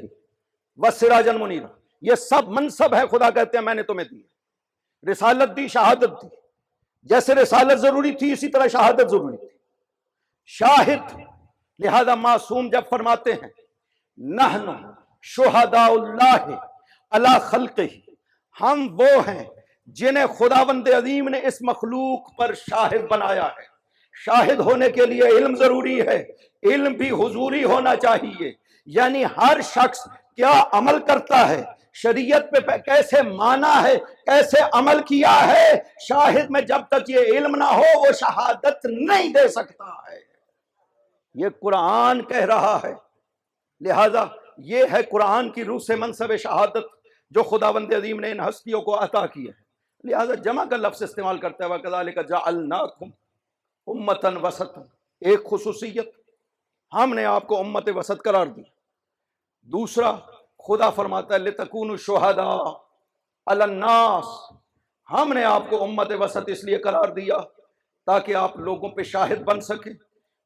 وسراجا منیرا۔ یہ سب منصب ہے، خدا کہتے ہیں میں نے تمہیں دی، رسالت دی، شہادت دی۔ جیسے رسالت ضروری تھی اسی طرح شہادت ضروری تھی، شاہد۔ لہذا معصوم جب فرماتے ہیں نحن شہداء اللہ علی خلقہ، ہم وہ ہیں جنہیں خداوند عظیم نے اس مخلوق پر شاہد بنایا ہے۔ شاہد ہونے کے لیے علم ضروری ہے، علم بھی حضوری ہونا چاہیے، یعنی ہر شخص کیا عمل کرتا ہے، شریعت پہ کیسے مانا ہے، کیسے عمل کیا ہے۔ شاہد میں جب تک یہ علم نہ ہو وہ شہادت نہیں دے سکتا ہے، یہ قرآن کہہ رہا ہے۔ لہذا یہ ہے قرآن کی روح سے منصب شہادت جو خداوند عظیم نے ان ہستیوں کو عطا کی ہے۔ لہذا جمع کا لفظ استعمال کرتا ہے وَكَذَلِكَ جَعَلْنَاكُمْ أُمَّةً وَسَطًا، ایک خصوصیت، ہم نے آپ کو امت وسط قرار دی۔ دوسرا خدا فرماتا ہے لِتَكُونُوا شُهَدَاءَ عَلَى النَّاسِ، ہم نے آپ کو امت وسط اس لیے قرار دیا تاکہ آپ لوگوں پہ شاہد بن سکیں۔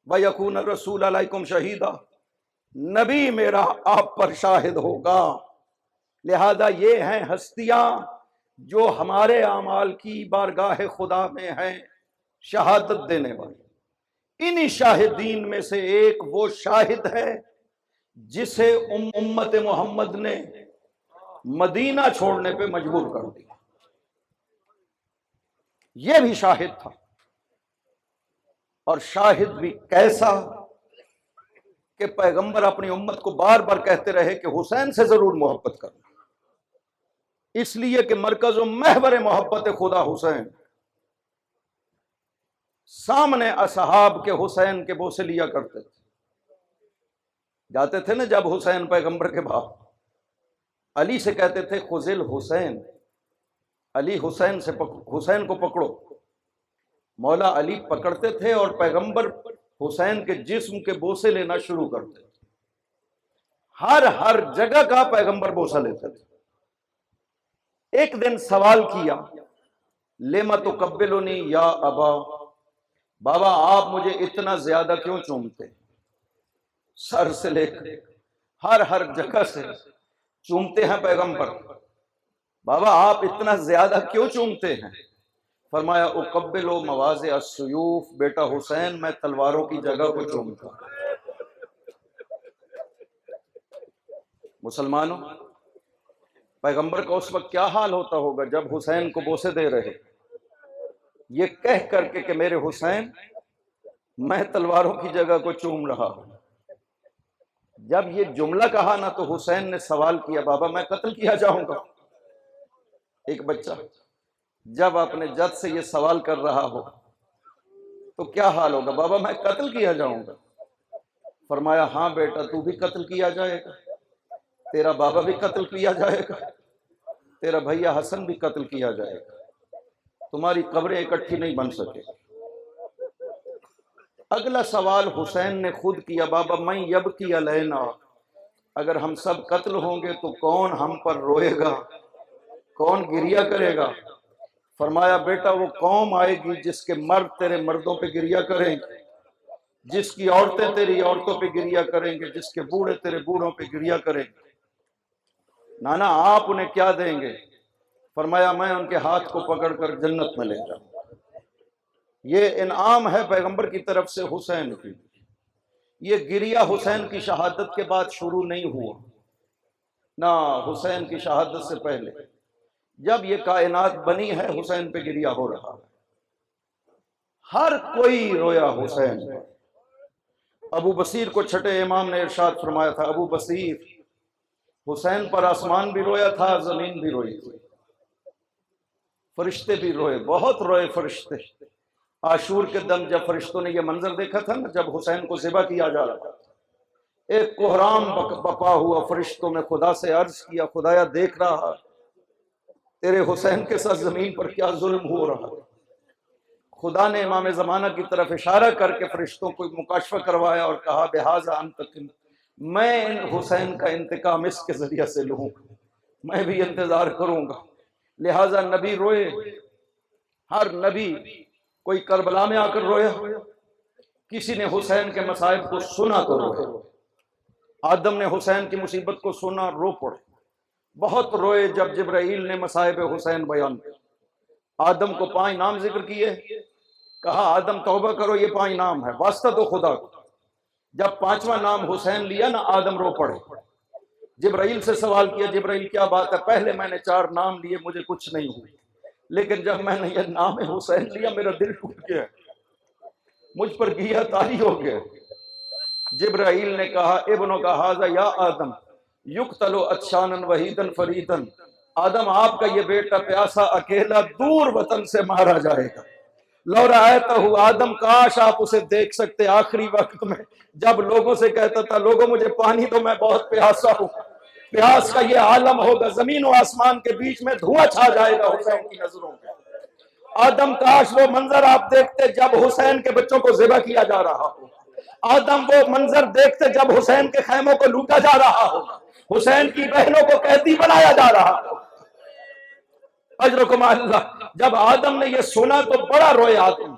وَيَكُونَ الرَّسُولُ عَلَيْكُمْ شَهِيدًا، نبی میرا آپ پر شاہد ہوگا۔ لہذا یہ ہیں ہستیاں جو ہمارے اعمال کی بارگاہ خدا میں ہیں شہادت دینے والی۔ انہی شاہدین میں سے ایک وہ شاہد ہے جسے امت محمد نے مدینہ چھوڑنے پہ مجبور کر دیا۔ یہ بھی شاہد تھا، اور شاہد بھی کیسا کہ پیغمبر اپنی امت کو بار بار کہتے رہے کہ حسین سے ضرور محبت کرنا، اس لیے کہ مرکز و محور محبت خدا حسین۔ سامنے اصحاب کے حسین کے بوسے لیا کرتے تھے، جاتے تھے نا جب حسین پیغمبر کے باپ علی سے کہتے تھے خذل حسین، علی حسین سے حسین کو پکڑو، مولا علی پکڑتے تھے اور پیغمبر حسین کے جسم کے بوسے لینا شروع کرتے تھے۔ ہر جگہ کا پیغمبر بوسہ لیتے تھے۔ ایک دن سوال کیا لما تقبلنی یا ابا، بابا آپ مجھے اتنا زیادہ کیوں چومتے؟ سر سے لے کر ہر جگہ سے چومتے ہیں پیغمبر، بابا آپ اتنا زیادہ کیوں چومتے ہیں؟ فرمایا اقبل مواضع السیوف، بیٹا حسین میں تلواروں کی جگہ کو چومتا ہوں۔ مسلمانوں، پیغمبر کا اس وقت کیا حال ہوتا ہوگا جب حسین کو بوسے دے رہے، یہ کہہ کر کہ میرے حسین میں تلواروں کی جگہ کو چوم رہا ہوں۔ جب یہ جملہ کہا نا تو حسین نے سوال کیا بابا میں قتل کیا جاؤں گا؟ ایک بچہ جب اپنے جد سے یہ سوال کر رہا ہو تو کیا حال ہوگا؟ بابا میں قتل کیا جاؤں گا؟ فرمایا ہاں بیٹا تو بھی قتل کیا جائے گا، تیرا بابا بھی قتل کیا جائے گا، تیرا بھیا حسن بھی قتل کیا جائے گا، تمہاری قبریں اکٹھی نہیں بن سکے۔ اگلا سوال حسین نے خود کیا بابا من یبکی علینا، اگر ہم سب قتل ہوں گے تو کون ہم پر روئے گا، کون گریہ کرے گا؟ فرمایا بیٹا وہ قوم آئے گی جس کے مرد تیرے مردوں پہ گریہ کریں گے، جس کی عورتیں تیری عورتوں پہ گریہ کریں گے، جس کے بوڑھے تیرے بوڑھوں پہ گریہ کریں گے۔ نانا آپ انہیں کیا دیں گے؟ فرمایا میں ان کے ہاتھ کو پکڑ کر جنت میں لے جاؤں۔ یہ انعام ہے پیغمبر کی طرف سے حسین کی۔ یہ گریہ حسین کی شہادت کے بعد شروع نہیں ہوا، نہ حسین کی شہادت سے پہلے، جب یہ کائنات بنی ہے حسین پہ گریہ ہو رہا ہے۔ ہر کوئی رویا حسین۔ ابو بصیر کو چھٹے امام نے ارشاد فرمایا تھا ابو بصیر، حسین پر آسمان بھی رویا تھا، زمین بھی روئی تھی، فرشتے بھی روئے، بہت روئے فرشتے۔ عاشور کے دم جب فرشتوں نے یہ منظر دیکھا تھا نا، جب حسین کو ذبح کیا جا رہا تھا، ایک کوہرام بپا ہوا، فرشتوں نے خدا سے عرض کیا خدایا دیکھ رہا تیرے حسین کے ساتھ زمین پر کیا ظلم ہو رہا ہے۔ خدا نے امام زمانہ کی طرف اشارہ کر کے فرشتوں کو مکاشفہ کروایا اور کہا بہذا انتقم، میں حسین کا انتقام اس کے ذریعہ سے لوں، میں بھی انتظار کروں گا۔ لہٰذا نبی روئے، ہر نبی، کوئی کربلا میں آ کر رویا، کسی نے حسین کے مصائب کو سنا تو روئے۔ آدم نے حسین کی مصیبت کو سنا، رو پڑے، بہت روئے جب جبرائیل نے مصائب حسین بیان کیا۔ آدم کو 5 نام ذکر کیے، کہا آدم توبہ کرو یہ 5 نام ہے، واسطہ تو خدا کو۔ جب 5واں نام حسین لیا نا آدم رو پڑے، جبرائیل سے سوال کیا جبرائیل کیا بات ہے؟ پہلے میں نے 4 نام لیے مجھے کچھ نہیں ہوئی، لیکن جب میں نے یہ نام حسین لیا میرا دل ٹوٹ گیا، مجھ پر گیا تاری ہو گیا۔ جبرائیل نے کہا ابنوں کا ھذا یا آدم یقتل عطشانا وحیدا فریدا، آدم آپ کا یہ بیٹا پیاسا اکیلا دور وطن سے مارا جائے گا۔ لو رأیتہ آدم، کاش آپ اسے دیکھ سکتے آخری وقت میں جب لوگوں سے کہتا تھا لوگوں مجھے پانی دو میں بہت پیاسا ہوں۔ پیاس کا یہ عالم ہوگا، زمین و آسمان کے بیچ میں دھواں چھا جائے گا حسین کی نظروں میں۔ آدم کاش وہ منظر آپ دیکھتے جب حسین کے بچوں کو ذبح کیا جا رہا ہو۔ آدم وہ منظر دیکھتے جب حسین کے خیموں کو لوٹا جا رہا ہو، حسین کی بہنوں کو قیدی بنایا جا رہا ہو۔ اجرکم اللہ۔ جب آدم نے یہ سنا تو بڑا روئے آدم،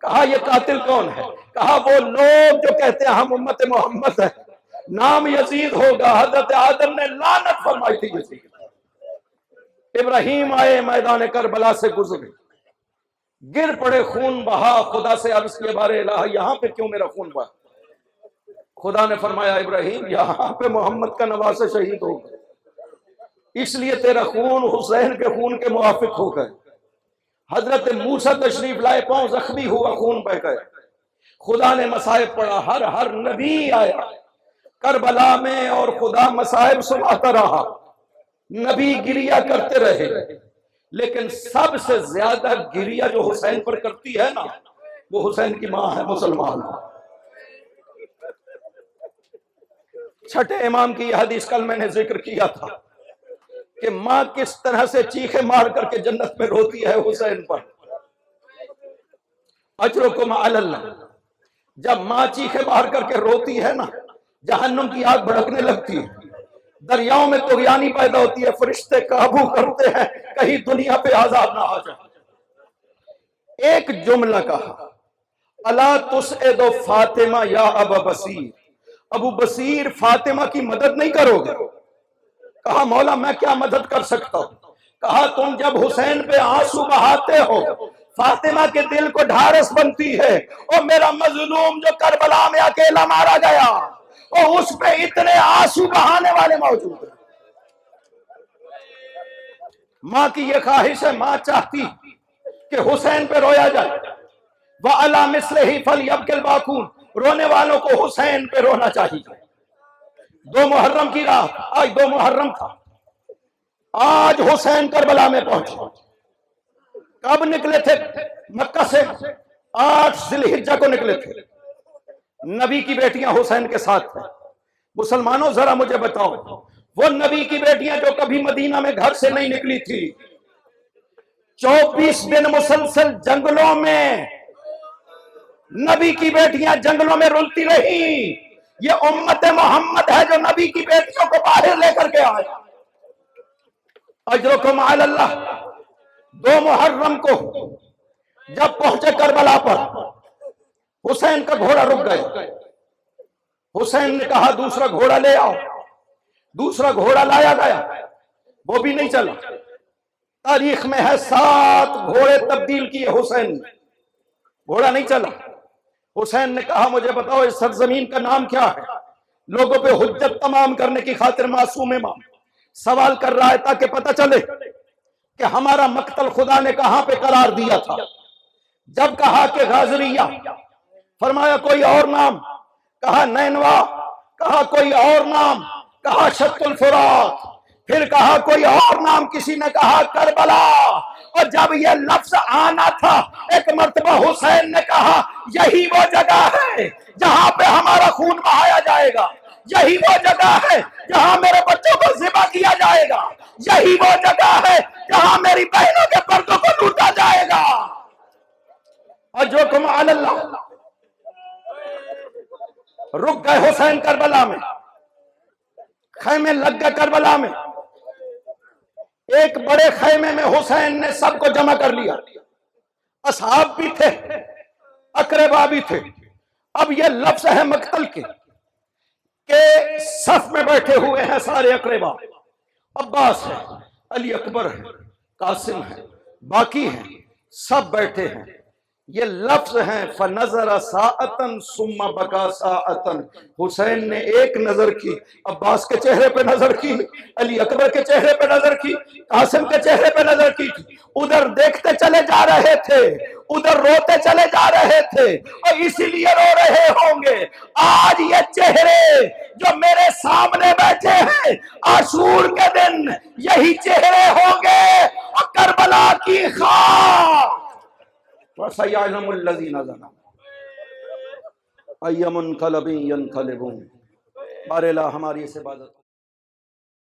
کہا یہ قاتل کون ہے؟ کہا وہ لوگ جو کہتے ہیں ہم امت محمد ہیں، نام یزید ہوگا. حضرت آدم نے لعنت فرمائی تھی یزید. ابراہیم آئے میدان کربلا سے گزرے, گر پڑے, خون بہا, خدا سے عرض کیا بارے الہ یہاں پہ کیوں میرا خون بہا؟ خدا نے فرمایا ابراہیم یہاں پہ محمد کا نواسہ شہید ہو گئے, اس لیے تیرا خون حسین کے خون کے موافق ہو گئے. حضرت موسیٰ تشریف لائے, پاؤں زخمی ہوا, خون بہ گئے. خدا نے مصائب پڑھا, ہر نبی آیا کربلا میں اور خدا مصائب سناتا رہا. نبی گریا کرتے رہے, لیکن سب سے زیادہ گریا جو حسین پر کرتی ہے نا, وہ حسین کی ماں ہے مسلمان. چھٹے امام کی یہ حدیث کل میں نے ذکر کیا تھا کہ ماں کس طرح سے چیخے مار کر کے جنت میں روتی ہے حسین پر. اجرکم علی اللہ. جب ماں چیخے مار کر کے روتی ہے نا, جہنم کی آگ بھڑکنے لگتی ہے, دریاؤں میں طغیانی پیدا ہوتی ہے, فرشتے قابو کرتے ہیں کہیں دنیا پہ عذاب نہ آ جائے. ایک جملہ کہا, الا تسعد فاطمہ یا ابا بصیر, ابو بصیر فاطمہ کی مدد نہیں کرو گے؟ کہا مولا میں کیا مدد کر سکتا ہوں؟ کہا تم جب حسین پہ آنسو بہاتے ہو فاطمہ کے دل کو ڈھارس بنتی ہے, اور میرا مظلوم جو کربلا میں اکیلا مارا گیا اور اس پہ اتنے آنسو بہانے والے موجود ہیں. ماں کی یہ خواہش ہے, ماں چاہتی کہ حسین پہ رویا جائے. وَعَلَى مِثْلِهِ فَلْيَبْكِ الْبَاكُونَ, رونے والوں کو حسین پہ رونا چاہیے. 2 محرم کی رات, آج 2 محرم تھا, آج حسین کربلا میں پہنچے. کب نکلے تھے مکہ سے؟ 8 ذی الحجہ کو نکلے تھے. نبی کی بیٹیاں حسین کے ساتھ تھیں. مسلمانوں ذرا مجھے بتاؤ, وہ نبی کی بیٹیاں جو کبھی مدینہ میں گھر سے نہیں نکلی تھی, 24 دن مسلسل جنگلوں میں نبی کی بیٹیاں جنگلوں میں رلتی رہی. یہ امت محمد ہے جو نبی کی بیٹیوں کو باہر لے کر کے آئے. اجرکم علی اللہ. 2 محرم کو جب پہنچے کربلا پر, حسین کا گھوڑا رک گئے. حسین نے کہا دوسرا گھوڑا لے آؤ. دوسرا گھوڑا لایا گیا, وہ بھی نہیں چلا. تاریخ میں ہے 7 گھوڑے تبدیل کیے حسین نے, گھوڑا نہیں چلا. حسین نے کہا مجھے بتاؤ اس سرزمین کا نام کیا ہے؟ لوگوں پہ حجت تمام کرنے کی خاطر معصوم امام سوال کر رہا ہے تاکہ پتہ چلے کہ ہمارا مقتل خدا نے کہاں پہ قرار دیا تھا. جب کہا کہ غازریہ, فرمایا کوئی اور نام؟ کہا نینوا. کہا کوئی اور نام؟ کہا شط الفرات. پھر کہا کوئی اور نام, کسی نے کہا کربلا. اور جب یہ لفظ آنا تھا ایک مرتبہ حسین نے کہا یہی وہ جگہ ہے جہاں پہ ہمارا خون بہایا جائے گا, یہی وہ جگہ ہے جہاں میرے بچوں کو ذبح کیا جائے گا, یہی وہ جگہ ہے جہاں میری بہنوں کے پردوں کو لوٹا جائے گا. اجرکم علی اللہ. رک گئے حسین کربلا میں, خیمے لگ گئے کربلا میں. ایک بڑے خیمے میں حسین نے سب کو جمع کر لیا. اصحاب بھی تھے, اقربا بھی تھے. اب یہ لفظ ہے مقتل کے کہ صف میں بیٹھے ہوئے ہیں سارے اقربا. عباس ہے, علی اکبر ہے, قاسم ہے, باقی ہیں, سب بیٹھے ہیں. یہ لفظ ہیں فنظر ساعتن ثم بکا ساعتن. حسین نے ایک نظر کی, عباس کے چہرے پہ نظر کی, علی اکبر کے چہرے پہ نظر کی, قاسم کے چہرے پہ نظر کی. ادھر دیکھتے چلے جا رہے تھے, ادھر روتے چلے جا رہے تھے, اور اسی لیے رو رہے ہوں گے. آج یہ چہرے جو میرے سامنے بیٹھے ہیں عاشور کے دن یہی چہرے ہوں گے, اور کربلا کی خاک وَسَيَعْلَمُ الَّذِينَ ظَلَمُوا أَيَّ مُنْقَلَبٍ يَنْقَلِبُونَ. بارے اللہ ہماری اس عبادت